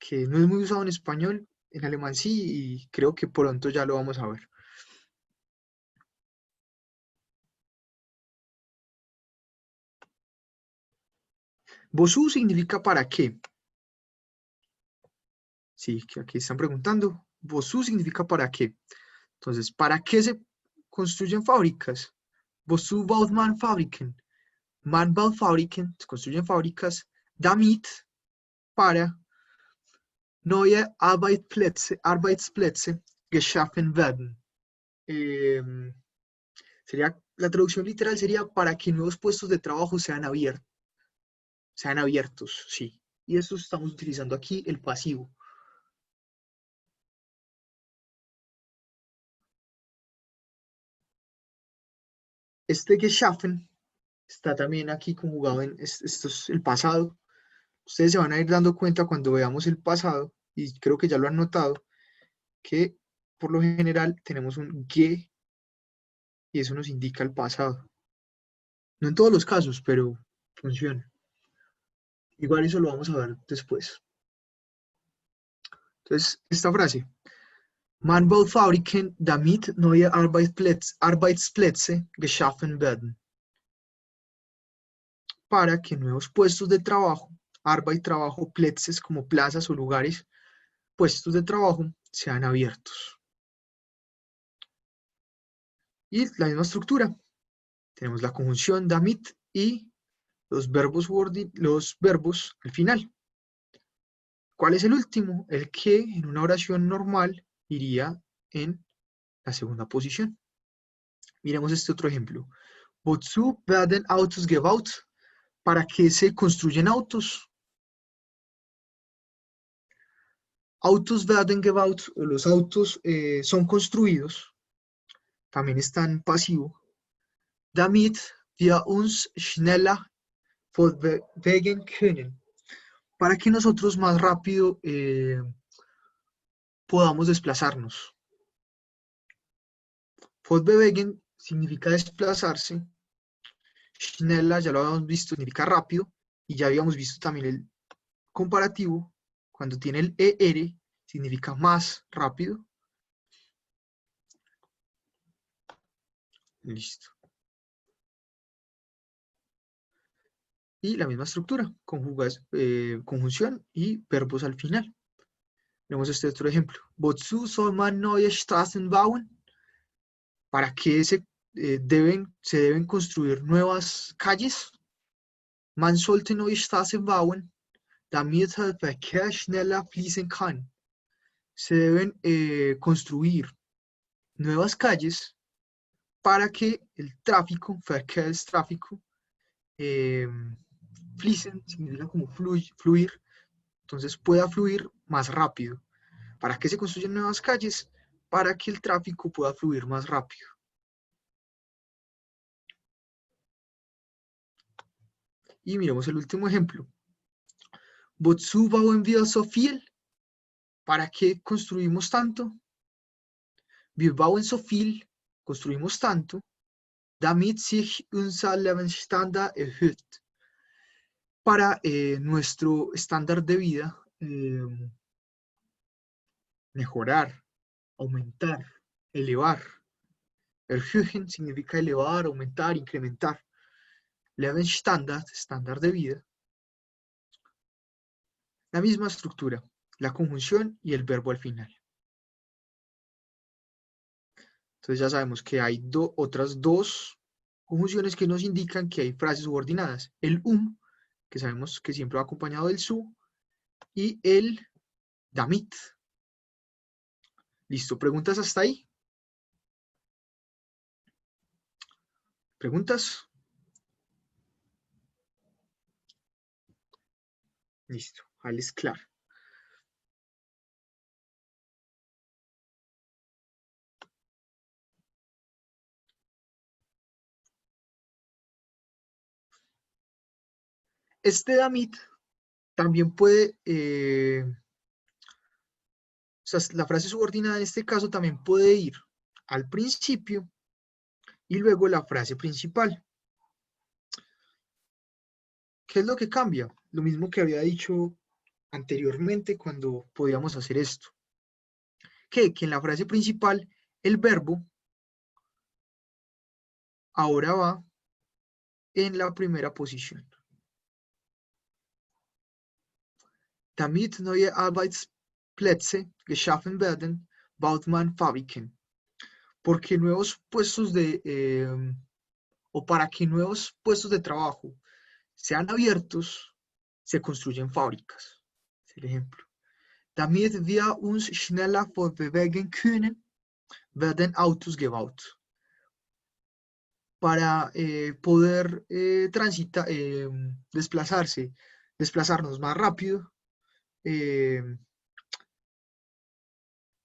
que no es muy usado en español, en alemán sí, y creo que pronto ya lo vamos a ver. Wozu significa para qué. Sí, que aquí están preguntando. Wozu significa para qué. Entonces, ¿para qué se construyen fábricas? Wozu baut man Fabriken? Man baut Fabriken, se construyen fábricas, damit, para neue Arbeitsplätze geschaffen werden. La traducción literal sería para que nuevos puestos de trabajo sean abiertos, sí. Y eso estamos utilizando aquí el pasivo. Este geschaffen está también aquí conjugado esto es el pasado. Ustedes se van a ir dando cuenta cuando veamos el pasado, y creo que ya lo han notado, que por lo general tenemos un ge y eso nos indica el pasado. No en todos los casos, pero funciona. Igual eso lo vamos a ver después. Entonces, esta frase. Man baut Fabriken, damit neue Arbeitsplätze geschaffen werden. Para que nuevos puestos de trabajo, Arbeit, trabajo, Plätze como plazas o lugares, puestos de trabajo, sean abiertos. Y la misma estructura. Tenemos la conjunción damit y los verbos al final. ¿Cuál es el último? El que en una oración normal iría en la segunda posición. Miremos este otro ejemplo. Wozu werden Autos gebaut? ¿Para qué se construyen autos? Autos werden gebaut, o los autos son construidos, también están en pasivo, damit wir uns schneller fortbewegen können. Para que nosotros más rápido podamos desplazarnos. Fortbewegen significa desplazarse. Schneller, ya lo habíamos visto, significa rápido. Y ya habíamos visto también el comparativo. Cuando tiene el ER, significa más rápido. Listo. Y la misma estructura, conjunción y verbos al final. Vemos este otro ejemplo. Wozu soll man neue Straßen bauen? ¿Para qué se deben construir nuevas calles? Man sollte neue Straßen bauen, damit der Verkehr schneller fließen kann. se deben construir nuevas calles para que el tráfico, Verkehrstráfico, fließen significa como fluir, entonces pueda fluir más rápido. ¿Para qué se construyen nuevas calles? Para que el tráfico pueda fluir más rápido. Y miremos el último ejemplo. Wozu bauen wir so viel? ¿Para qué construimos tanto? Wir bauen so viel, construimos tanto, damit sich unser Lebensstandard erhöht. Para nuestro estándar de vida mejorar, aumentar, elevar. Erhöhen significa elevar, aumentar, incrementar. Lebensstandard, estándar de vida. La misma estructura, la conjunción y el verbo al final. Entonces ya sabemos que hay otras dos conjunciones que nos indican que hay frases subordinadas. El que sabemos que siempre va acompañado del su, y el damit. Listo, ¿preguntas hasta ahí? ¿Preguntas? Listo, alles klar. Este damit también puede, o sea, la frase subordinada en este caso también puede ir al principio y luego la frase principal. ¿Qué es lo que cambia? Lo mismo que había dicho anteriormente cuando podíamos hacer esto. Que en la frase principal el verbo ahora va en la primera posición. Damit neue Arbeitsplätze geschaffen werden, baut man Fabriken. Porque nuevos puestos o para que nuevos puestos de trabajo sean abiertos, se construyen fábricas. Es el ejemplo. Damit wir uns schneller fortbewegen können, werden Autos gebaut. Para poder desplazarnos más rápido,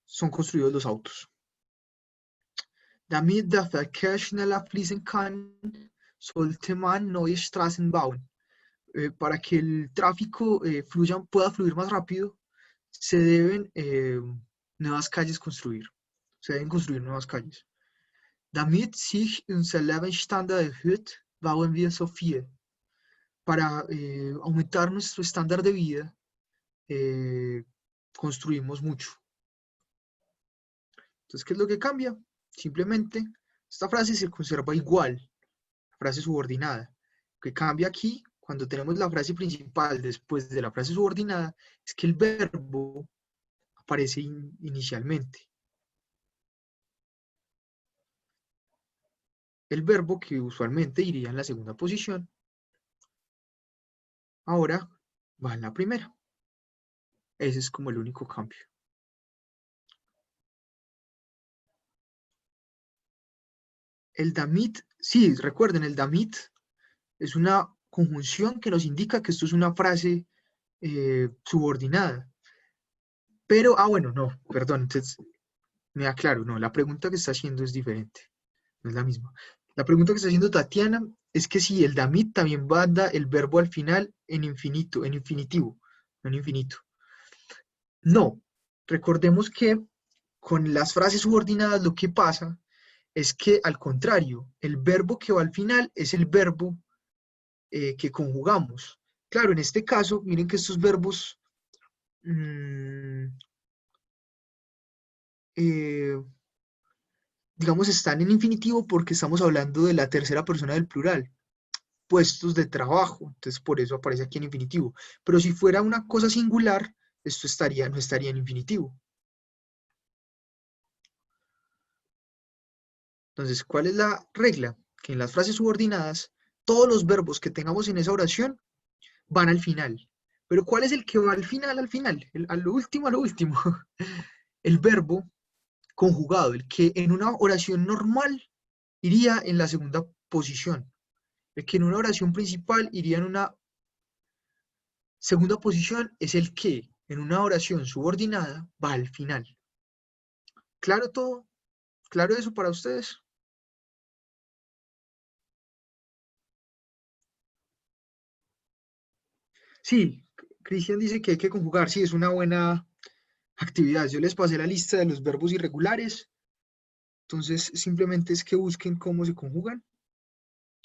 son construidos los autos. Damit der Verkehr schneller fließen kann, sollte man neue Straßen bauen. Para que el tráfico pueda fluir más rápido, se deben nuevas calles construir. Se deben construir nuevas calles. Damit sich unser Lebensstandard erhöht, bauen wir so viel. Para aumentar nuestro estándar de vida, construimos mucho. Entonces, ¿qué es lo que cambia? Simplemente, esta frase se conserva igual, la frase subordinada. Lo que cambia aquí, cuando tenemos la frase principal después de la frase subordinada, es que el verbo aparece inicialmente. El verbo que usualmente iría en la segunda posición, ahora va en la primera. Ese es como el único cambio. El damit, sí, recuerden, el damit es una conjunción que nos indica que esto es una frase subordinada. Pero, bueno, no, perdón, entonces me aclaro, no, la pregunta que está haciendo es diferente, no es la misma. La pregunta que está haciendo Tatiana es que si el damit también manda el verbo al final en infinitivo, no en infinito. No, recordemos que con las frases subordinadas lo que pasa es que al contrario, el verbo que va al final es el verbo que conjugamos. Claro, en este caso, miren que estos verbos digamos, están en infinitivo porque estamos hablando de la tercera persona del plural, puestos de trabajo, entonces por eso aparece aquí en infinitivo. Pero si fuera una cosa singular, esto no estaría en infinitivo. Entonces, ¿cuál es la regla? Que en las frases subordinadas, todos los verbos que tengamos en esa oración van al final. Pero ¿cuál es el que va al final, a lo último, a lo último? el verbo conjugado, el que en una oración normal iría en la segunda posición, el que en una oración principal iría en una segunda posición es el que en una oración subordinada va al final. ¿Claro todo? ¿Claro eso para ustedes? Sí, Cristian dice que hay que conjugar, sí, es una buena actividad. Yo les pasé la lista de los verbos irregulares, entonces simplemente es que busquen cómo se conjugan.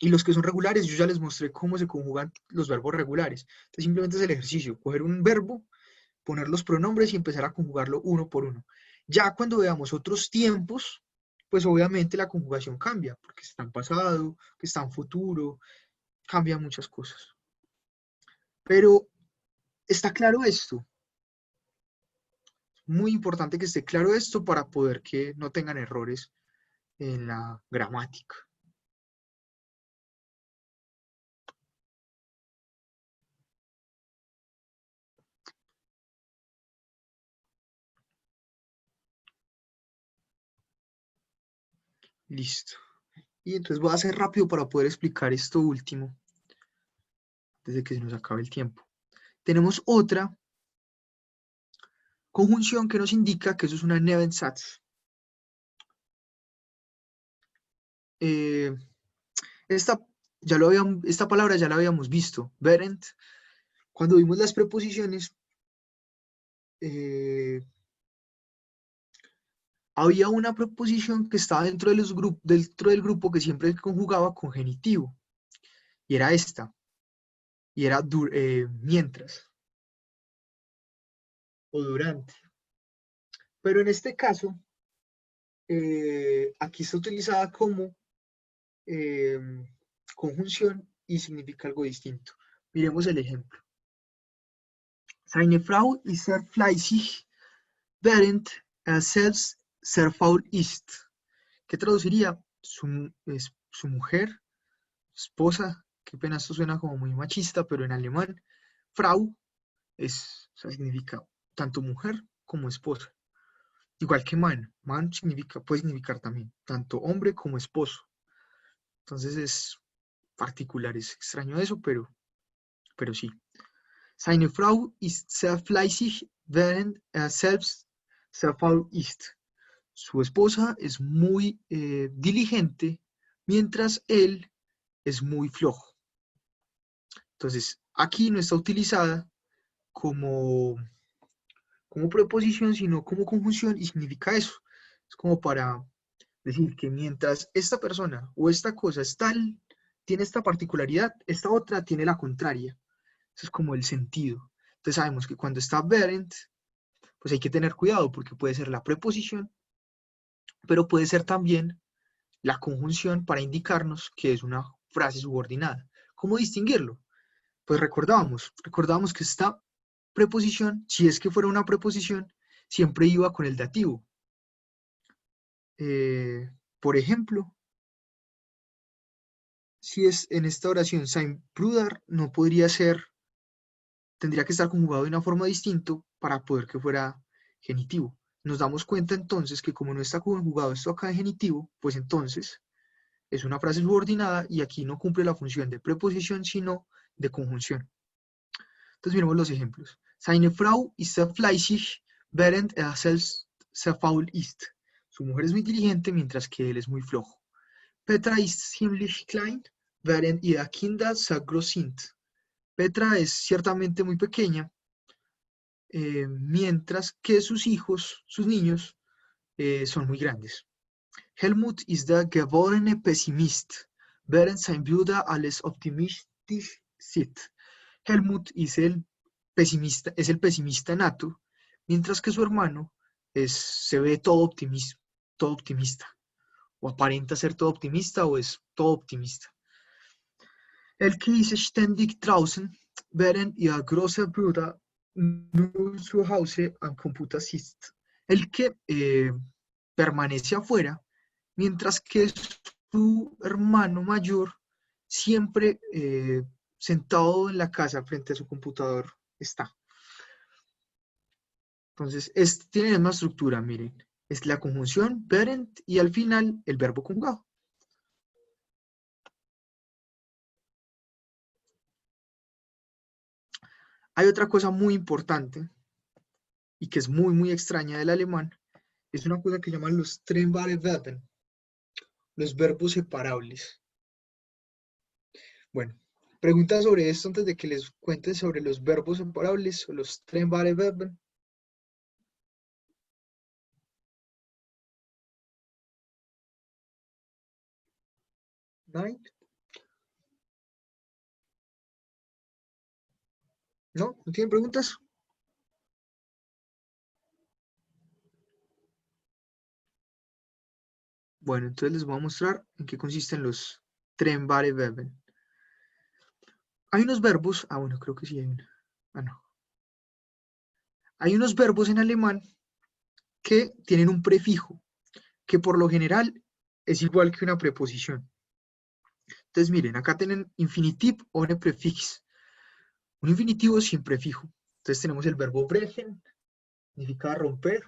Y los que son regulares, yo ya les mostré cómo se conjugan los verbos regulares. Entonces simplemente es el ejercicio, coger un verbo, poner los pronombres y empezar a conjugarlo uno por uno. Ya cuando veamos otros tiempos, pues obviamente la conjugación cambia, porque está en pasado, que está en futuro, cambia muchas cosas. Pero está claro esto, muy importante que esté claro esto para poder que no tengan errores en la gramática. Listo. Y entonces voy a hacer rápido para poder explicar esto último, desde que se nos acabe el tiempo. Tenemos otra conjunción que nos indica que eso es una Nebensatz. Eh, esta, esta palabra ya la habíamos visto, Berend. Cuando vimos las preposiciones, eh, había una preposición que estaba dentro del grupo que siempre conjugaba con genitivo, y era esta, y era mientras o durante. Pero en este caso, aquí está utilizada como eh, conjunción y significa algo distinto. Miremos el ejemplo. Seine Frau ist sehr fleißig, während er selbst sehr faul ist. ¿Qué traduciría? Su mujer, esposa, qué pena, esto suena como muy machista, pero en alemán, Frau o sea, significa tanto mujer como esposa. Igual que man significa, puede significar también tanto hombre como esposo. Entonces es particular, es extraño eso, pero sí. Seine Frau ist sehr fleißig, während er selbst sehr faul ist. Su esposa es muy diligente, mientras él es muy flojo. Entonces, aquí no está utilizada como, como preposición, sino como conjunción y significa eso. Es como para decir que mientras esta persona o esta cosa es tal, tiene esta particularidad, esta otra tiene la contraria. Eso es como el sentido. Entonces sabemos que cuando está Berend, pues hay que tener cuidado porque puede ser la preposición, pero puede ser también la conjunción para indicarnos que es una frase subordinada. ¿Cómo distinguirlo? Pues recordábamos que esta preposición, si es que fuera una preposición, siempre iba con el dativo. Por ejemplo, si es en esta oración sein Bruder, no podría ser, tendría que estar conjugado de una forma distinta para poder que fuera genitivo. Nos damos cuenta entonces que como no está conjugado esto acá en genitivo, pues entonces es una frase subordinada y aquí no cumple la función de preposición, sino de conjunción. Entonces miremos los ejemplos. Seine Frau ist sehr fleißig, während er selbst sehr faul ist. Su mujer es muy diligente, mientras que él es muy flojo. Petra ist ziemlich klein, während ihre Kinder sehr groß sind. Petra es ciertamente muy pequeña, mientras que sus hijos, sus niños, son muy grandes. Helmut ist der geborene Pessimist, während sein Bruder alles optimistisch sieht. Helmut es el pesimista nato, mientras que su hermano se ve todo optimista, o aparenta ser todo optimista, o es todo optimista. Elke ist ständig draußen, während ihr großer Bruder nur zu Hause am Computer sitzt. Elke permanece afuera, mientras que su hermano mayor siempre sentado en la casa frente a su computador está. Entonces, tiene la misma estructura, miren. Es la conjunción parent y al final el verbo conjugado. Hay otra cosa muy importante y que es muy, muy extraña del alemán. Es una cosa que llaman los trennbare Verben, los verbos separables. Bueno, preguntas sobre esto antes de que les cuente sobre los verbos separables o los trennbare Verben. ¿No? ¿No? ¿No tienen preguntas? Bueno, entonces les voy a mostrar en qué consisten los trennbare Verben. Hay unos verbos, bueno, creo que sí hay una. No. Hay unos verbos en alemán que tienen un prefijo, que por lo general es igual que una preposición. Entonces, miren, acá tienen infinitiv ohne prefix. Un infinitivo sin prefijo. Entonces tenemos el verbo brechen, significa romper,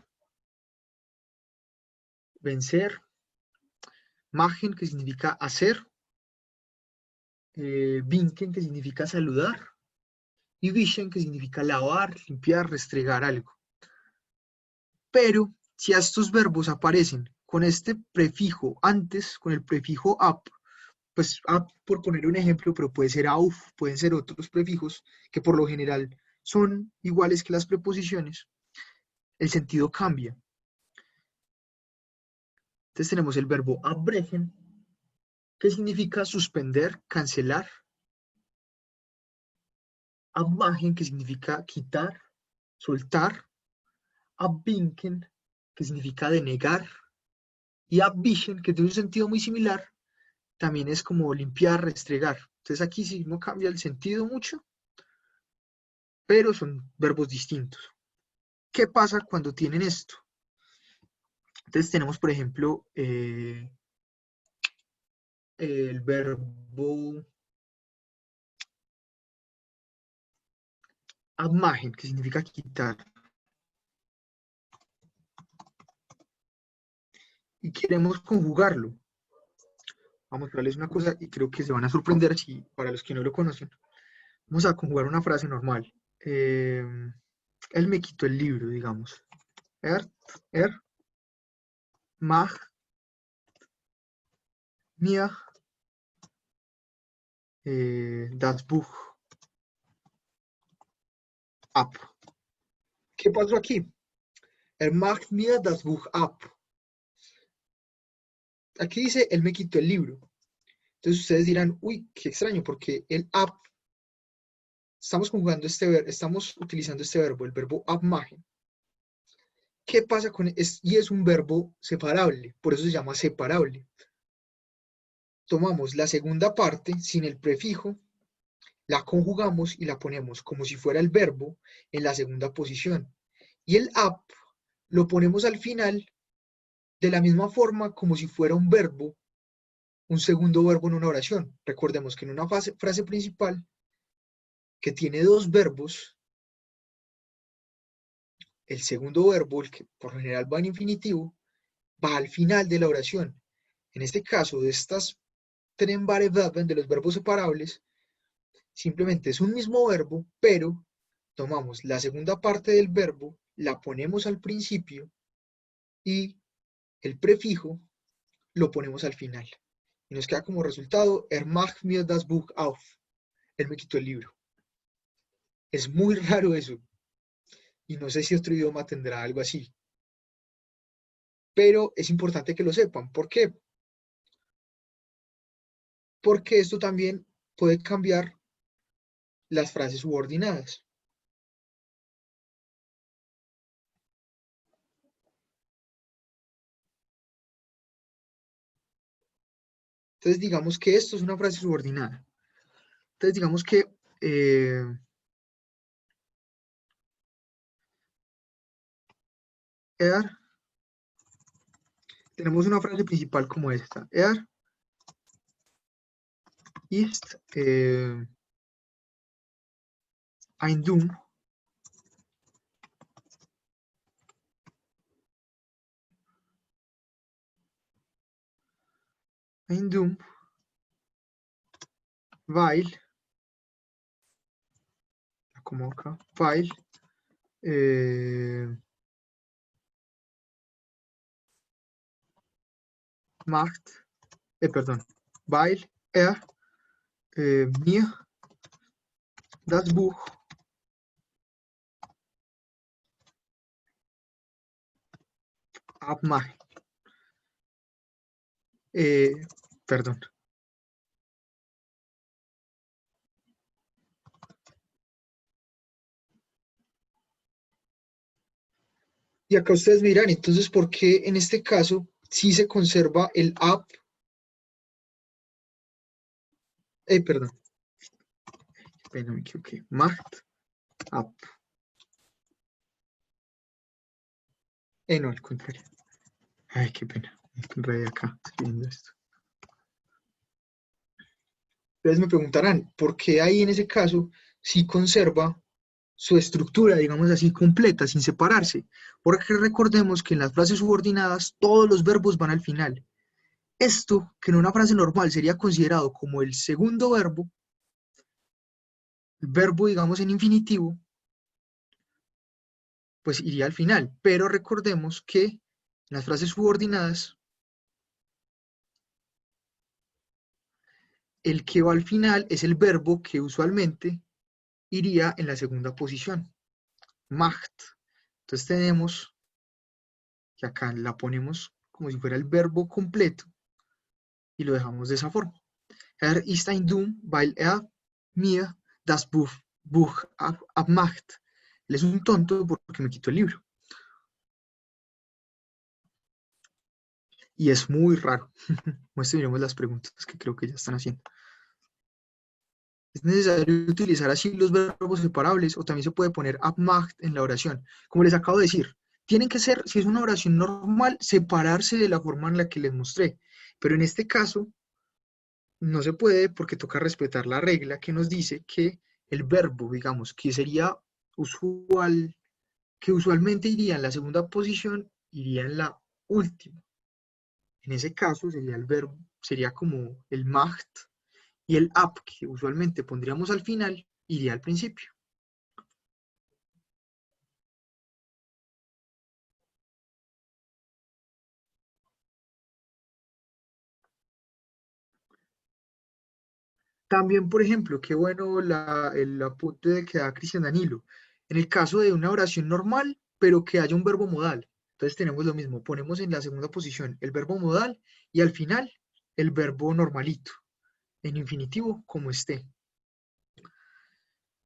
vencer, machen, que significa hacer, winken, que significa saludar, y wischen, que significa lavar, limpiar, restregar algo. Pero si a estos verbos aparecen con este prefijo antes, con el prefijo ab, pues ab por poner un ejemplo, pero puede ser auf, pueden ser otros prefijos que por lo general son iguales que las preposiciones, el sentido cambia. Entonces tenemos el verbo abbrechen, que significa suspender, cancelar, abmachen, que significa quitar, soltar, abwinken, que significa denegar, y abwischen, que tiene un sentido muy similar, también es como limpiar, restregar. Entonces aquí sí no cambia el sentido mucho, pero son verbos distintos. ¿Qué pasa cuando tienen esto? Entonces tenemos, por ejemplo, el verbo abmachen, que significa quitar. Y queremos conjugarlo. Vamos a mostrarles una cosa y creo que se van a sorprender si, para los que no lo conocen. Vamos a conjugar una frase normal. Él me quitó el libro, digamos. Er mag mir das Buch ab. ¿Qué pasó aquí? Er mag mir das Buch ab. Aquí dice, él me quitó el libro. Entonces ustedes dirán, uy, qué extraño, porque el ab, estamos conjugando estamos utilizando este verbo, el verbo abmachen. ¿Qué pasa con y es un verbo separable, por eso se llama separable. Tomamos la segunda parte sin el prefijo, la conjugamos y la ponemos como si fuera el verbo en la segunda posición. Y el ab lo ponemos al final de la misma forma como si fuera un verbo, un segundo verbo en una oración. Recordemos que en una frase principal que tiene dos verbos, el segundo verbo, el que por lo general va en infinitivo, va al final de la oración. En este caso, de estas trennbare Verben, de los verbos separables, simplemente es un mismo verbo, pero tomamos la segunda parte del verbo, la ponemos al principio y el prefijo lo ponemos al final. Y nos queda como resultado, mag mir das Buch auf. Él me quitó el libro. Es muy raro eso. Y no sé si otro idioma tendrá algo así. Pero es importante que lo sepan. ¿Por qué? Porque esto también puede cambiar las frases subordinadas. Entonces digamos que esto es una frase subordinada. Entonces digamos que tenemos una frase principal como esta. Ist ein dumm ein dumm, weil, como acá, weil, macht, perdón, weil mir das Buch abmachen. Perdón. Y acá ustedes miran, entonces, ¿por qué en este caso sí se conserva el ab? Perdón, no me equivoqué. Macht ab. No, al contrario. Ay, qué pena. Me enredé acá escribiendo esto. Ustedes me preguntarán, ¿por qué ahí en ese caso sí conserva su estructura, digamos así, completa, sin separarse? Porque recordemos que en las frases subordinadas todos los verbos van al final. Esto, que en una frase normal sería considerado como el segundo verbo, el verbo, digamos, en infinitivo, pues iría al final. Pero recordemos que en las frases subordinadas, el que va al final es el verbo que usualmente iría en la segunda posición, macht. Entonces tenemos que acá la ponemos como si fuera el verbo completo y lo dejamos de esa forma. Ist ein dumm, weil mir das Buch abmacht. Él es un tonto porque me quitó el libro. Y es muy raro. Muéstrenme las preguntas que creo que ya están haciendo. ¿Es necesario utilizar así los verbos separables o también se puede poner abmacht en la oración? Como les acabo de decir, tienen que ser, si es una oración normal, separarse de la forma en la que les mostré. Pero en este caso, no se puede porque toca respetar la regla que nos dice que el verbo, digamos, que sería usual, que usualmente iría en la segunda posición, iría en la última. En ese caso sería el verbo, sería como el macht, y el ab, que usualmente pondríamos al final, iría al principio. También, por ejemplo, qué bueno el apunte que da Cristian Danilo. En el caso de una oración normal, pero que haya un verbo modal. Entonces tenemos lo mismo, ponemos en la segunda posición el verbo modal y al final el verbo normalito, en infinitivo, como esté.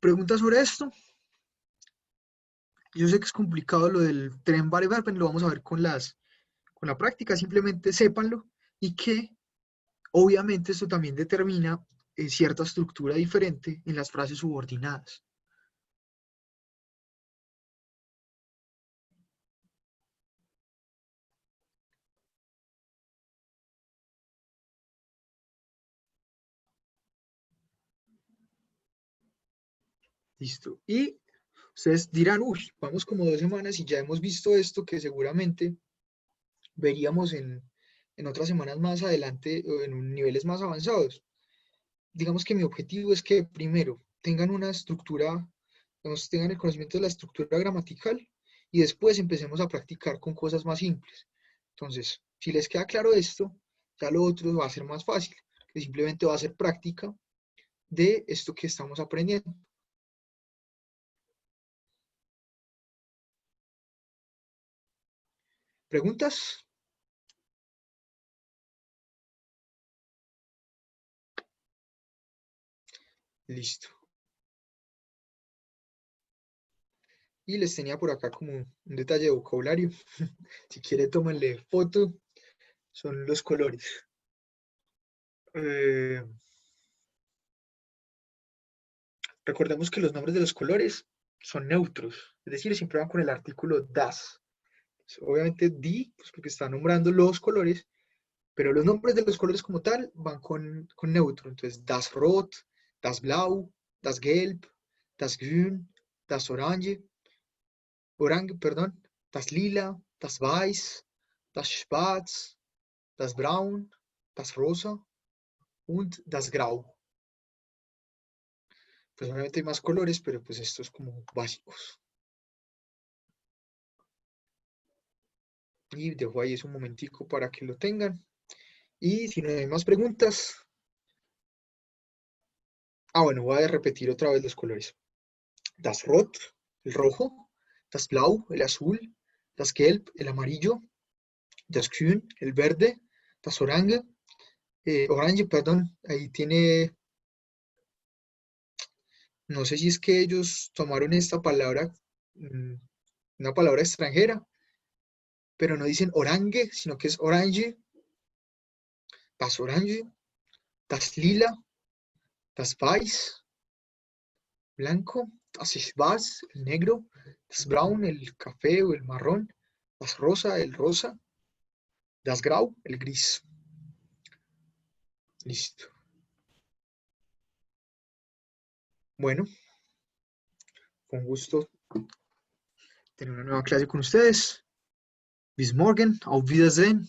¿Preguntas sobre esto? Yo sé que es complicado lo del tren verben, lo vamos a ver con la práctica, simplemente sépanlo y que obviamente esto también determina cierta estructura diferente en las frases subordinadas. Listo. Y ustedes dirán, uy, vamos como 2 semanas y ya hemos visto esto que seguramente veríamos en otras semanas más adelante o en niveles más avanzados. Digamos que mi objetivo es que primero tengan una estructura, digamos, tengan el conocimiento de la estructura gramatical y después empecemos a practicar con cosas más simples. Entonces, si les queda claro esto, ya lo otro va a ser más fácil, que simplemente va a ser práctica de esto que estamos aprendiendo. ¿Preguntas? Listo. Y les tenía por acá como un detalle de vocabulario. Si quiere, tómenle foto. Son los colores. Eh, recordemos que los nombres de los colores son neutros. Es decir, siempre van con el artículo das. Obviamente die, pues porque está nombrando los colores, pero los nombres de los colores como tal van con neutro. Entonces, das Rot, das Blau, das Gelb, das Grün, das Orange, perdón, das Lila, das Weiß, das Schwarz, das Braun, das Rosa und das Grau. Pues obviamente hay más colores, pero pues estos como básicos. Y dejo ahí eso un momentico para que lo tengan. Y si no hay más preguntas. Bueno, voy a repetir otra vez los colores. Das Rot, el rojo. Das Blau, el azul. Das Gelb, el amarillo. Das Grün, el verde. Das Orange, orange, perdón. Ahí tiene, no sé si es que ellos tomaron esta palabra, una palabra extranjera, pero no dicen orange, sino que es orange. Das Orange, das Lila, das Weiß, blanco, das Schwarz, el negro, das Braun, el café o el marrón, das Rosa, el rosa, das Grau, el gris. Listo. Bueno, con gusto tener una nueva clase con ustedes. Bis morgen, auf Wiedersehen.